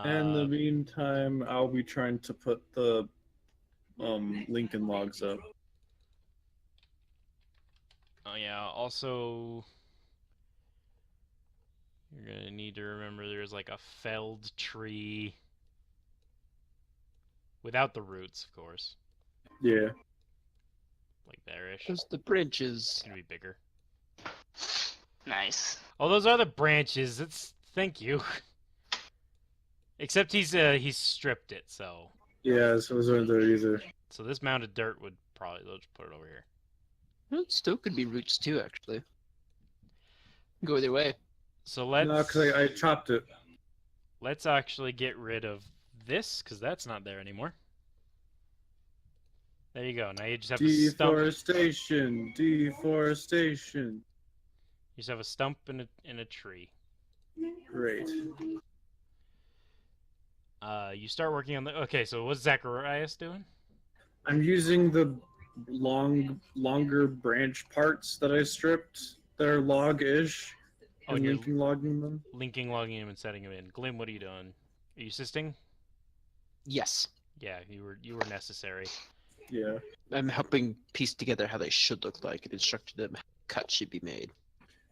In the meantime, I'll be trying to put the Lincoln logs up. Oh yeah, also you're gonna need to remember there's like a felled tree. Without the roots, of course. Yeah. Like there-ish. There's the branches. It's gonna be bigger. Nice. Oh, those are the branches. It's thank you. Except he's stripped it, so Yeah, so those aren't there either. so this mound of dirt would probably they'll just put it over here. Well, it still could be roots too, actually. Go either way. So let's No, because I chopped it. let's actually get rid of this because that's not there anymore. There you go. Now you just have a stump. Deforestation, deforestation. You just have a stump and a tree. Great. You start working on the. Okay, so what's Zacharias doing? I'm using the longer branch parts that I stripped. They're log-ish. Oh, And and you're linking logging them. linking, logging him, and setting him in. Glim, what are you doing? Are you assisting? Yes. Yeah, you were necessary. Yeah. I'm helping piece together how they should look like and instructing them how cuts should be made.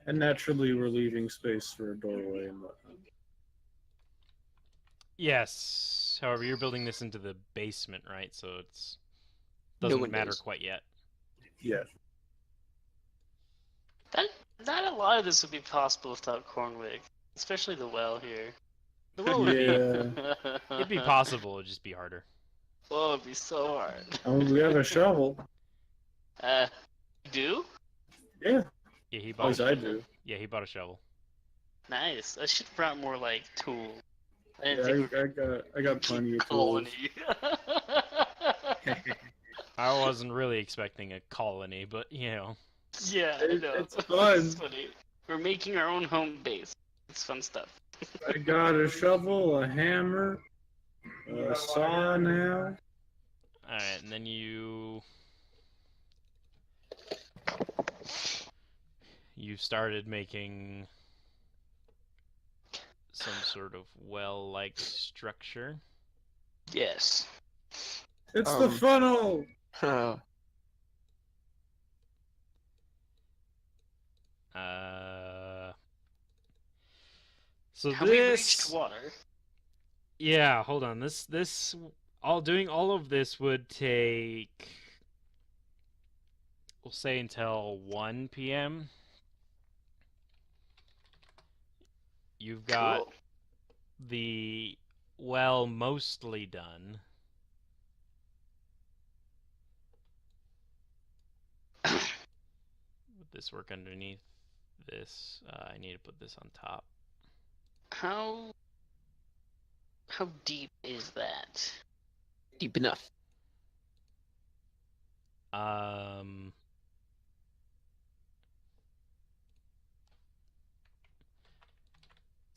And naturally, we're leaving space for a doorway and whatnot. Yes. However, you're building this into the basement, right? So it's No doesn't one matter knows. quite yet. Yeah. That a lot of this would be possible without Cornwick, especially the well here. The well would Yeah. it'd be possible. It'd just be harder. Oh, it'd be so hard. Oh, we have a shovel. You do? Yeah. Yeah, he At bought. least I do. Yeah, he bought a shovel. Nice. I should have brought more like tools. I Yeah, didn't think I got plenty of tools. colony. I wasn't really expecting a colony, but you know. Yeah, I know. It's fun. It's funny. We're making our own home base. It's fun stuff. I got a shovel, a hammer, a saw now. Alright, and then you started making some sort of well-like structure. Yes. It's the funnel. So Have we reached water? yeah, hold on. This doing all of this would take, we'll say, until 1 p.m. You've got Cool. the well mostly done. Would this work underneath this? I need to put this on top. How deep is that? Deep enough.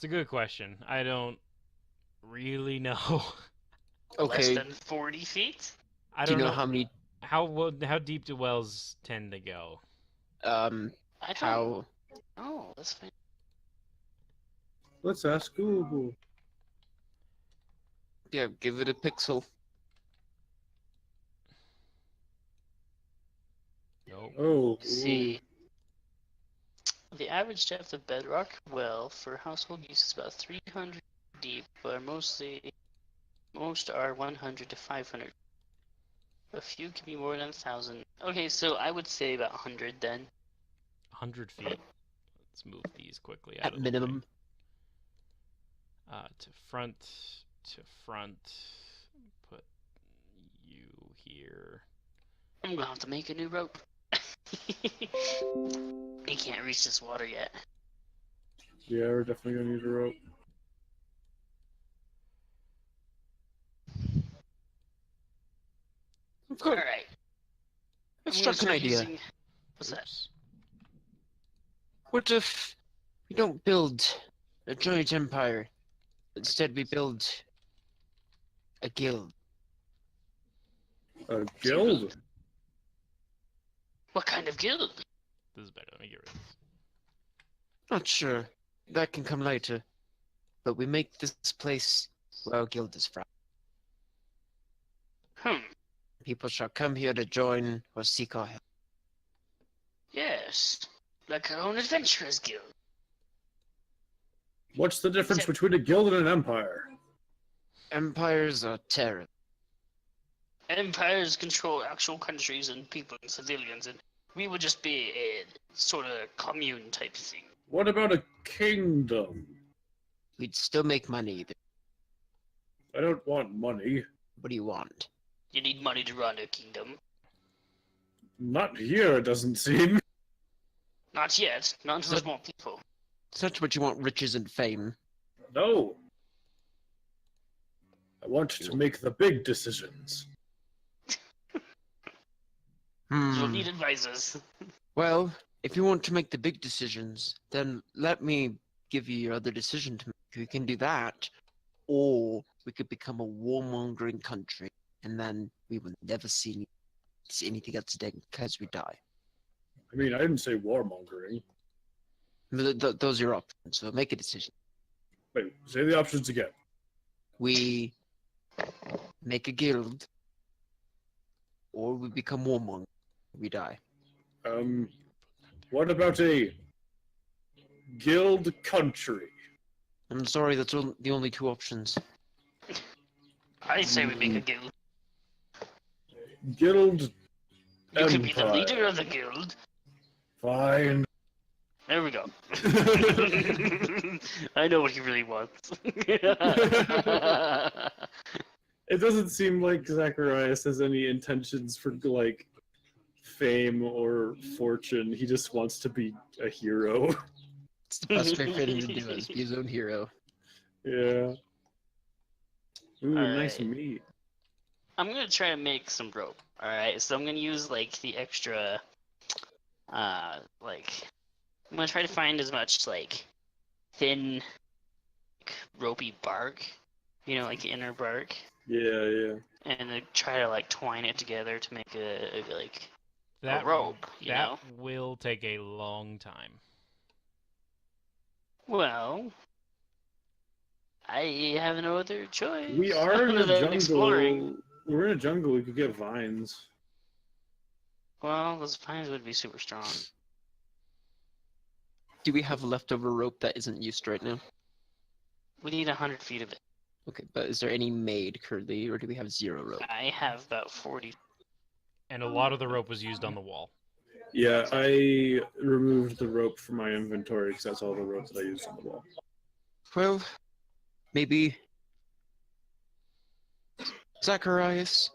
It's a good question. I don't really know. Less Okay. than 40 feet? I Do you don't know know how many? how deep do wells tend to go. I don't How? know. That's fine. Let's ask Google. Yeah, give it a pixel. Nope. Oh, See, the average depth of bedrock well for household use is about 300 deep, but most are 100 to 500. A few can be more than 1,000. Okay, so I would say about 100 then. 100 feet. Let's move these quickly out At of the minimum. way. To front, to front. Put you here. I'm gonna have to make a new rope. He can't reach this water yet. yeah, we're definitely gonna need a rope. I've got, Alright. I've I'm gonna struck an start idea. using... What's that? Oops. What if we don't build a giant empire? Instead, we build a guild. A guild? What kind of guild? This is better. Let me get rid of this. Not sure. That can come later. But we make this place where our guild is from. People shall come here to join or seek our help. Yes. Like our own adventurers guild. What's the difference Except- between a guild and an empire? Empires are terror. Empires control actual countries and people and civilians, and we would just be a sort of commune type thing. What about a kingdom? We'd still make money. I don't want money. What do you want? You need money to run a kingdom. Not here, it doesn't seem. Not yet. Not until there's more people. Such what you want riches and fame. No. I want to make the big decisions. You'll Hmm. need advisors. Well, if you want to make the big decisions, then let me give you your other decision to make. We can do that, or we could become a warmongering country, and then we will never see anything else again because we die. I mean, I didn't say warmongering. Those are your options, so make a decision. Wait, say the options again. We make a guild, or we become warmongering. We die. What about a guild country? I'm sorry, that's the only two options. I say we make a guild. Guild You could be the empire. leader of the guild. Fine. There we go. I know what he really wants. It doesn't seem like Zacharias has any intentions for, like, fame or fortune. He just wants to be a hero. It's the best way for him to do is be his own hero. Yeah. Ooh, nice Alright. meat. I'm gonna try to make some rope. Alright, so I'm gonna use like the extra like I'm gonna try to find as much like thin like, ropey bark. You know, like the inner bark. Yeah, yeah. And then try to like twine it together to make a like That a rope, you that know? will take a long time. Well, I have no other choice. We are in a other than jungle. exploring. We're in a jungle. We could get vines. Well, those pines would be super strong. Do we have leftover rope that isn't used right now? We need 100 feet of it. Okay, but is there any made currently, or do we have zero rope? I have about 40. And a lot of the rope was used on the wall. Yeah, I removed the rope from my inventory because that's all the rope that I used on the wall. Well, maybe... Zacharias,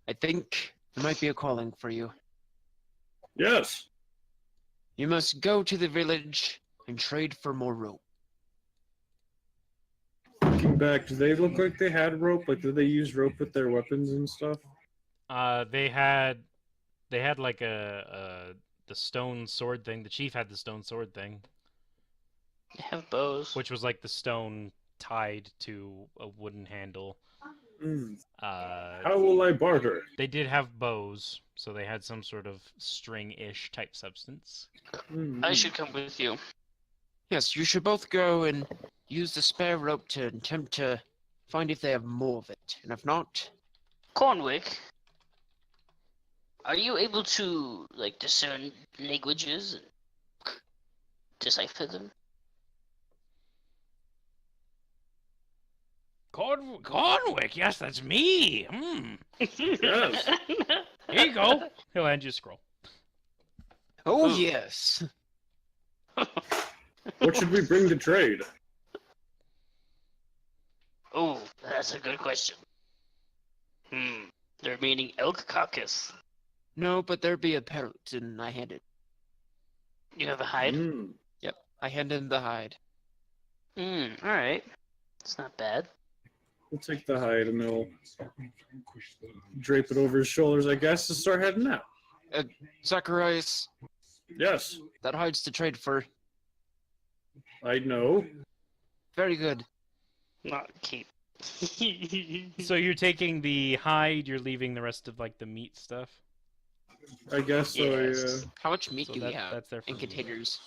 I think there might be a calling for you. Yes. You must go to the village and trade for more rope. Looking back, do they look like they had rope? Like, did they use rope with their weapons and stuff? They had like the stone sword thing. The chief had the stone sword thing. They have bows. which was like the stone tied to a wooden handle. Hmm. Uh, How will I barter? they did have bows, so they had some sort of string-ish type substance. I should come with you. Yes, you should both go and use the spare rope to attempt to find if they have more of it. And if not, Cornwick, are you able to like discern languages and decipher them? Cornwick, yes, that's me. Yes. Here you go. He'll hand you a scroll. oh Oh. yes. What should we bring to trade? Oh, that's a good question. They're meaning elk carcass. No, but there be a pelt, and I hand it. You have a hide? Hmm. Yep, I hand him the hide. Alright. It's not bad. We'll take the hide and he'll drape it over his shoulders, I guess, and start heading out. Zacharias, Yes, that hide's to trade for. I know. Very good. Not keep. So you're taking the hide, you're leaving the rest of like the meat stuff. I guess so, Yes. yeah. How much meat So do we have that's there for in you. containers?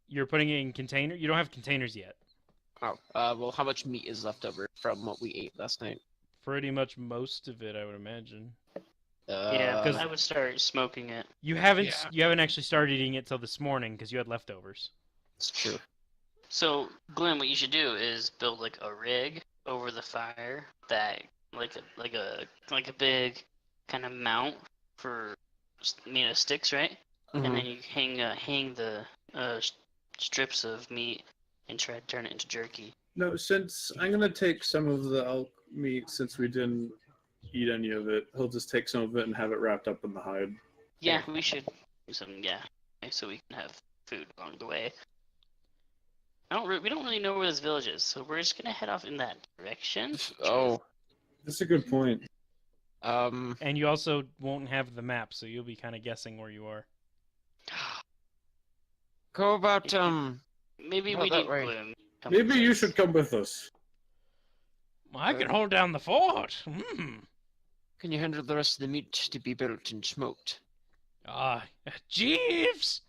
You're putting it in container. You don't have containers yet. Oh, well, how much meat is left over from what we ate last night? Pretty much most of it, I would imagine. Yeah, Because- I would start smoking it. You haven't Yeah. you haven't actually started eating it till this morning because you had leftovers. It's true. So, Glenn, what you should do is build like a rig over the fire that like a big kind of mount for sticks, right? Mhm. And then you hang the strips of meat and try to turn it into jerky. No, since I'm gonna take some of the elk meat since we didn't eat any of it, he'll just take some of it and have it wrapped up in the hide. Yeah, we should do something. Yeah, so we can have food along the way. We don't really know where this village is, so we're just gonna head off in that direction. Oh, That's a good point. And you also won't have the map, so you'll be kind of guessing where you are. go about, Maybe Well, we that need way. Bloom. come Maybe with you us. should come with us. I can hold down the fort. can you handle the rest of the meat to be built and smoked? Jeeves!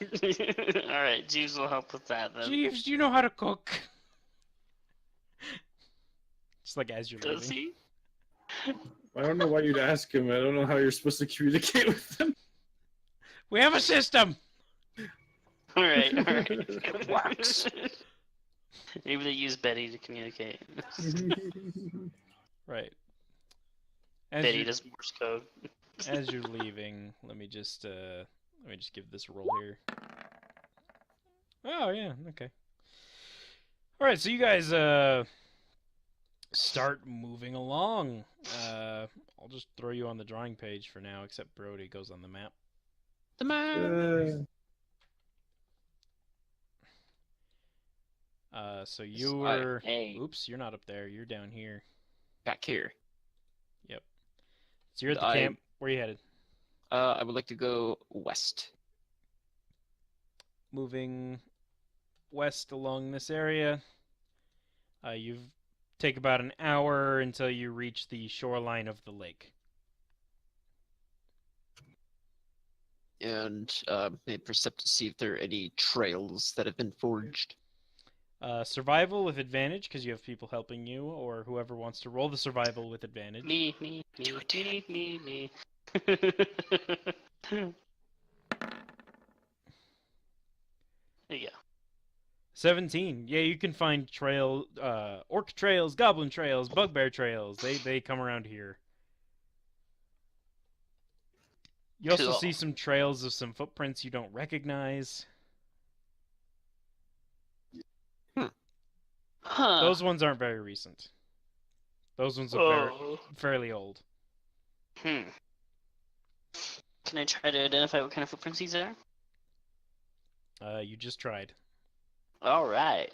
Alright, Jeeves will help with that then. Jeeves, do you know how to cook? Just like as you're Does leaving. he? I don't know why you'd ask him. I don't know how you're supposed to communicate with him. We have a system. Alright. It works. Maybe they use Betty to communicate. Right. As Betty you're, does Morse code. as you're leaving, let me just give this a roll here. Oh yeah, okay. All right, so you guys start moving along. I'll just throw you on the drawing page for now, except Brody goes on the map. The man. So you were. Hey. Oops, you're not up there. You're down here. Back here. So you're at the I- camp. Where you headed? I would like to go west. Moving west along this area. You take about an hour until you reach the shoreline of the lake. And make percept to see if there are any trails that have been forged. Survival with advantage because you have people helping you, or whoever wants to roll the survival with advantage. Me. Do it, Me. There you go. 17. Yeah, you can find orc trails, goblin trails, bugbear trails. They come around here. You also Cool. see some trails of some footprints you don't recognize. Huh. Those ones aren't very recent. Those ones look Oh. fairly old. Can I try to identify what kind of footprints these are? You just tried. All right.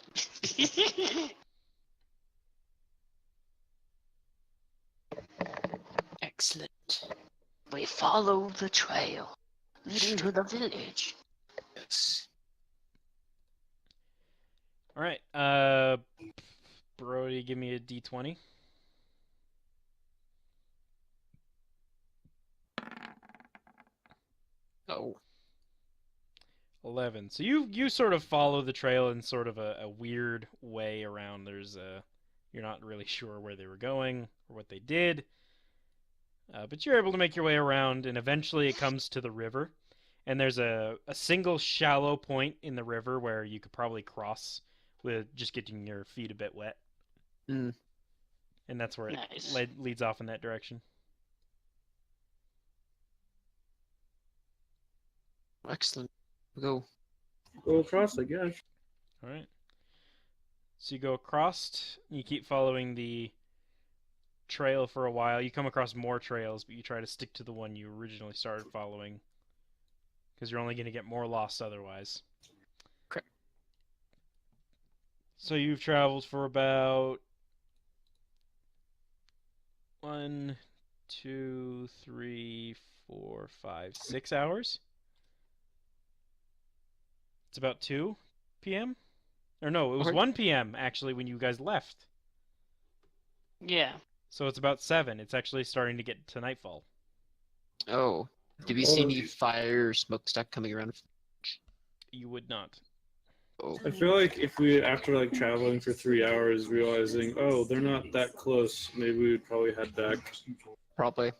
Excellent. We follow the trail leading to the village. Yes. All right. Brody, give me a d20. Oh. 11. So you sort of follow the trail in sort of a weird way around. You're not really sure where they were going or what they did, but you're able to make your way around, and eventually it comes to the river. And there's a single shallow point in the river where you could probably cross with just getting your feet a bit wet. Mm. And that's where it Nice. leads off in that direction. Excellent. We'll go. Go across, I guess. All right. So you go across, you keep following the trail for a while. You come across more trails, but you try to stick to the one you originally started following because you're only going to get more lost otherwise. Correct. So you've traveled for about 1, 2, 3, 4, 5, 6 hours. It's about 2 p.m. Or no, it was Okay. 1 p.m. actually when you guys left. Yeah. So it's about 7. It's actually starting to get to nightfall. Oh. Did we see any fire or smokestack coming around? You would not. Oh. I feel like if we, after like traveling for 3 hours, realizing, oh, they're not that close, maybe we would probably head back. Probably.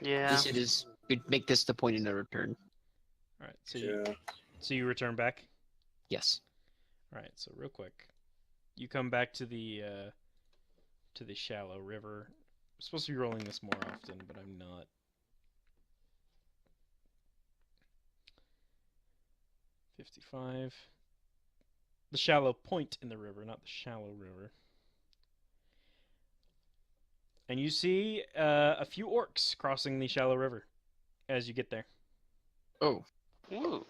Yeah. This it is. We'd make this the point of no return. All right, Yeah. so you return back. Yes. All right, so real quick, you come back to the shallow river. I'm supposed to be rolling this more often, but I'm not. $55. The shallow point in the river, not the shallow river. And you see a few orcs crossing the shallow river as you get there. Oh. Ooh.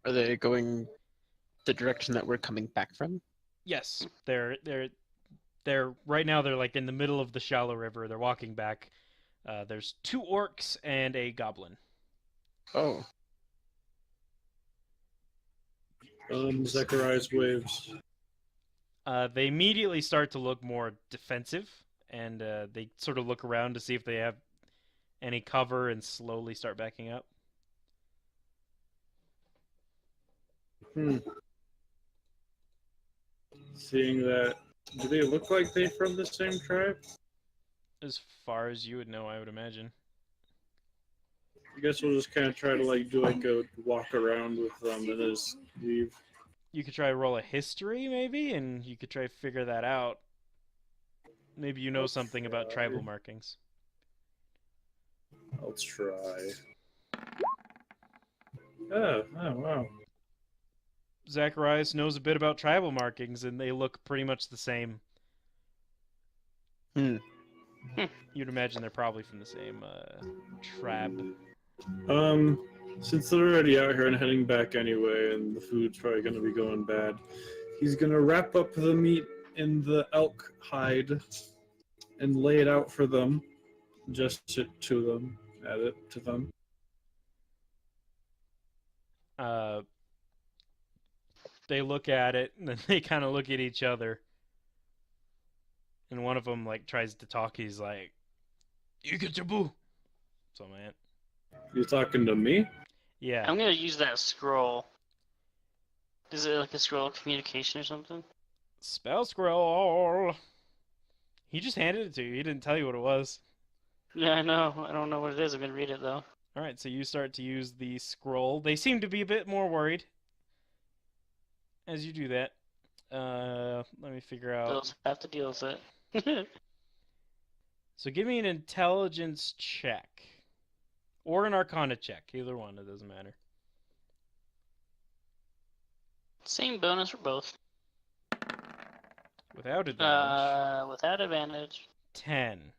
Are they going the direction that we're coming back from? Yes, they're right now. They're like in the middle of the shallow river. They're walking back. There's 2 orcs and a goblin. Oh. Zechariah's waves. They immediately start to look more defensive, and they sort of look around to see if they have any cover and slowly start backing up. Seeing that, do they look like they're from the same tribe? As far as you would know, I would imagine. I guess we'll just kind of try to like do like a walk around with them and just leave. You could try to roll a history, maybe, and you could try to figure that out. Maybe you know I'll something about try. tribal markings. I'll try. Oh wow. Zacharias knows a bit about tribal markings, and they look pretty much the same. Hmm. You'd imagine they're probably from the same tribe. Since they're already out here and heading back anyway, and the food's probably gonna be going bad, he's gonna wrap up the meat in the elk hide and lay it out for them, just to them, add it to them. They look at it, and then they kind of look at each other. And one of them like tries to talk. He's like, "You get your boo." So man, You talking to me? yeah. I'm gonna use that scroll. Is it like a scroll of communication or something? Spell scroll. He just handed it to you. He didn't tell you what it was. Yeah, I know. I don't know what it is. I'm gonna read it though. All right, so you start to use the scroll. They seem to be a bit more worried as you do that. Let me figure out. They'll have to deal with it. So give me an intelligence check. Or an arcana check. Either one, it doesn't matter. Same bonus for both. Without advantage. Without advantage. 10.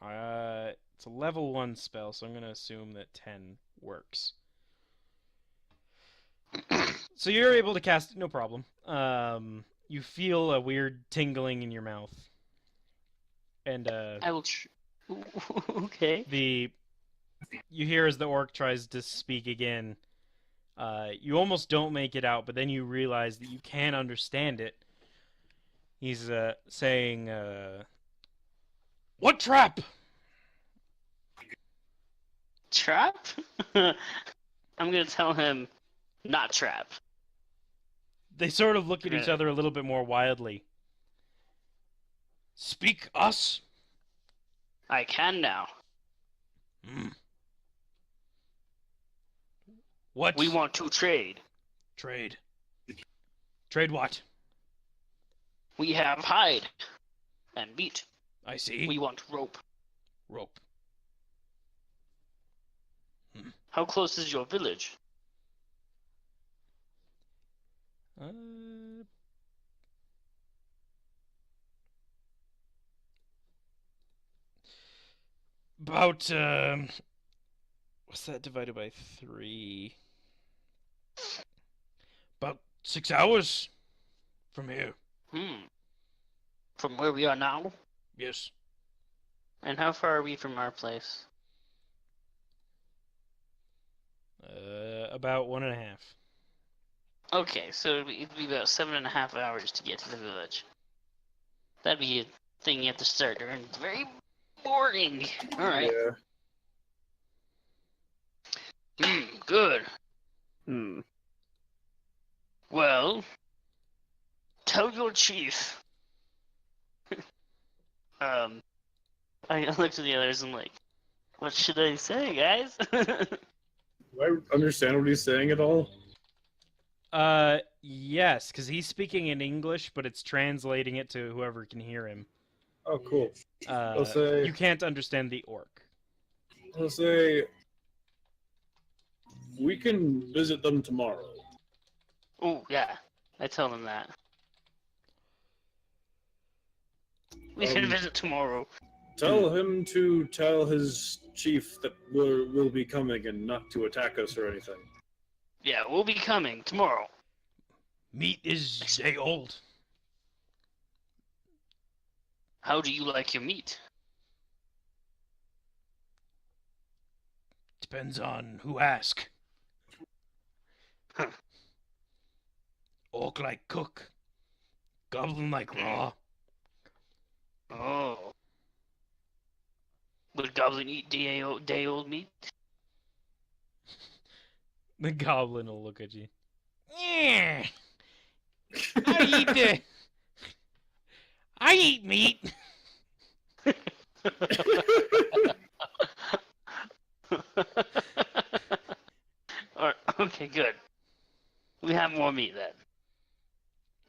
It's a level 1 spell, so I'm going to assume that 10 works. So you're able to cast it, no problem. You feel a weird tingling in your mouth. And I will. Okay. you hear as the orc tries to speak again. You almost don't make it out, but then you realize that you can understand it. He's saying, "What trap?" Trap? I'm gonna tell him, not trap. They sort of look at each Okay. other a little bit more wildly. Speak us? I can now. Hmm. What? We want to trade. Trade. Trade what? We have hide and meat. I see. We want rope. Rope. How close is your village? About, what's that divided by 3? About 6 hours from here. From where we are now? Yes. And how far are we from our place? About 1.5. Okay, so it'd be about 7.5 hours to get to the village. That'd be a thing you have to start during. It's very boring. Alright. Yeah. Good. Hmm. Well, tell your chief. I look to the others and like, what should I say, guys? Do I understand what he's saying at all? Yes, because he's speaking in English, but it's translating it to whoever can hear him. Oh, cool. I'll say. You can't understand the orc. I'll say. We can visit them tomorrow. Oh, yeah. I tell them that. We can visit tomorrow. Tell him to tell his chief that we'll be coming and not to attack us or anything. Yeah, we'll be coming tomorrow. Meat is day old. How do you like your meat? Depends on who ask. Huh. Orc like cook. Goblin like raw. Oh. Would Goblin eat day-old meat? The goblin will look at you. Yeah. I eat meat. Alright, okay, good. We have more meat then.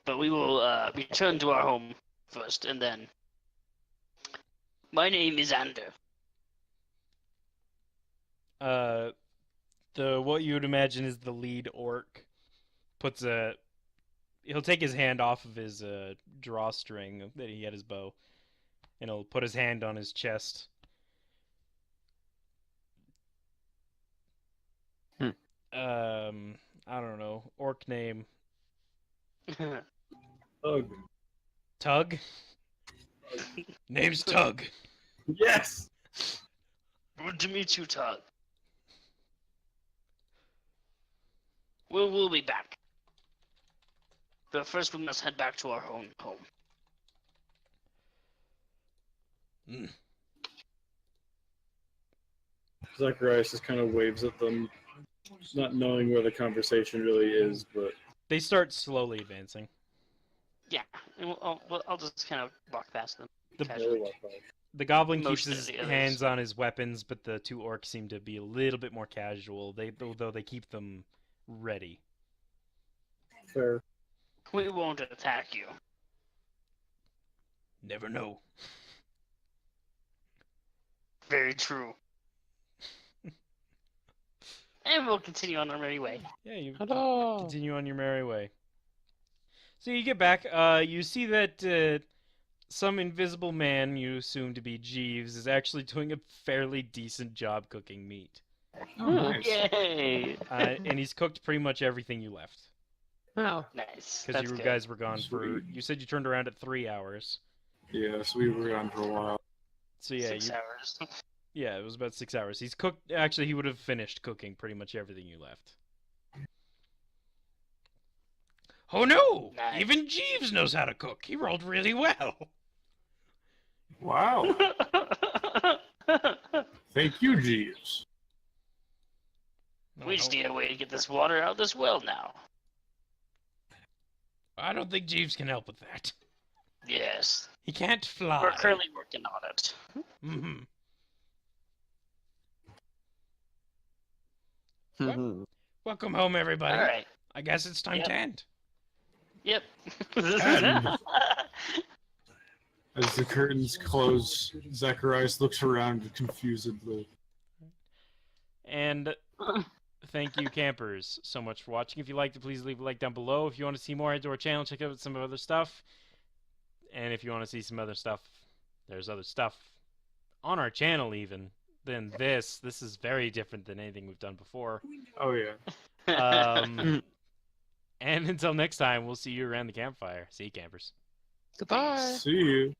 But we will return to our home first, and then... My name is Ander. What you would imagine is the lead orc he'll take his hand off of his drawstring that he had his bow, and he'll put his hand on his chest. I don't know. Orc name. Ugh. Tug? Name's Tug. Yes! Good to meet you, Tug. We'll be back. But first we must head back to our home. Zacharias just kind of waves at them, not knowing where the conversation really is, but... They start slowly advancing. Yeah, and I'll just kind of walk past them. The- casually. The goblin keeps Motion to his the others. hands on his weapons, but the 2 orcs seem to be a little bit more casual. Though they keep them ready. Fair. We won't attack you. Never know. Very true. And we'll continue on our merry way. Yeah, you Ta-da! continue on your merry way. So you get back. You see that some invisible man, you assume to be Jeeves, is actually doing a fairly decent job cooking meat. Oh, nice. Yay! And he's cooked pretty much everything you left. Wow. Nice. Because That's you good. guys were gone for... Sweet. You said you turned around at 3 hours. Yeah, so we were gone for a while. So yeah, 6 hours. yeah, it was about 6 hours. He's cooked... Actually, he would have finished cooking pretty much everything you left. Oh no! Nice. Even Jeeves knows how to cook. He rolled really well. Wow. Thank you, Jeeves. We just need a way to get this water out of this well now. I don't think Jeeves can help with that. Yes. He can't fly. We're currently working on it. Mm-hmm. Welcome home, everybody. All right. I guess it's time Yep. to end. Yep. And as the curtains close, Zacharias looks around confusedly. And thank you, campers, so much for watching. If you liked it, please leave a like down below. If you want to see more, head to our channel, check out some other stuff. And if you want to see some other stuff, there's other stuff on our channel even than this. This is very different than anything we've done before. Oh, yeah. And until next time, we'll see you around the campfire. See you, campers. Goodbye. See you.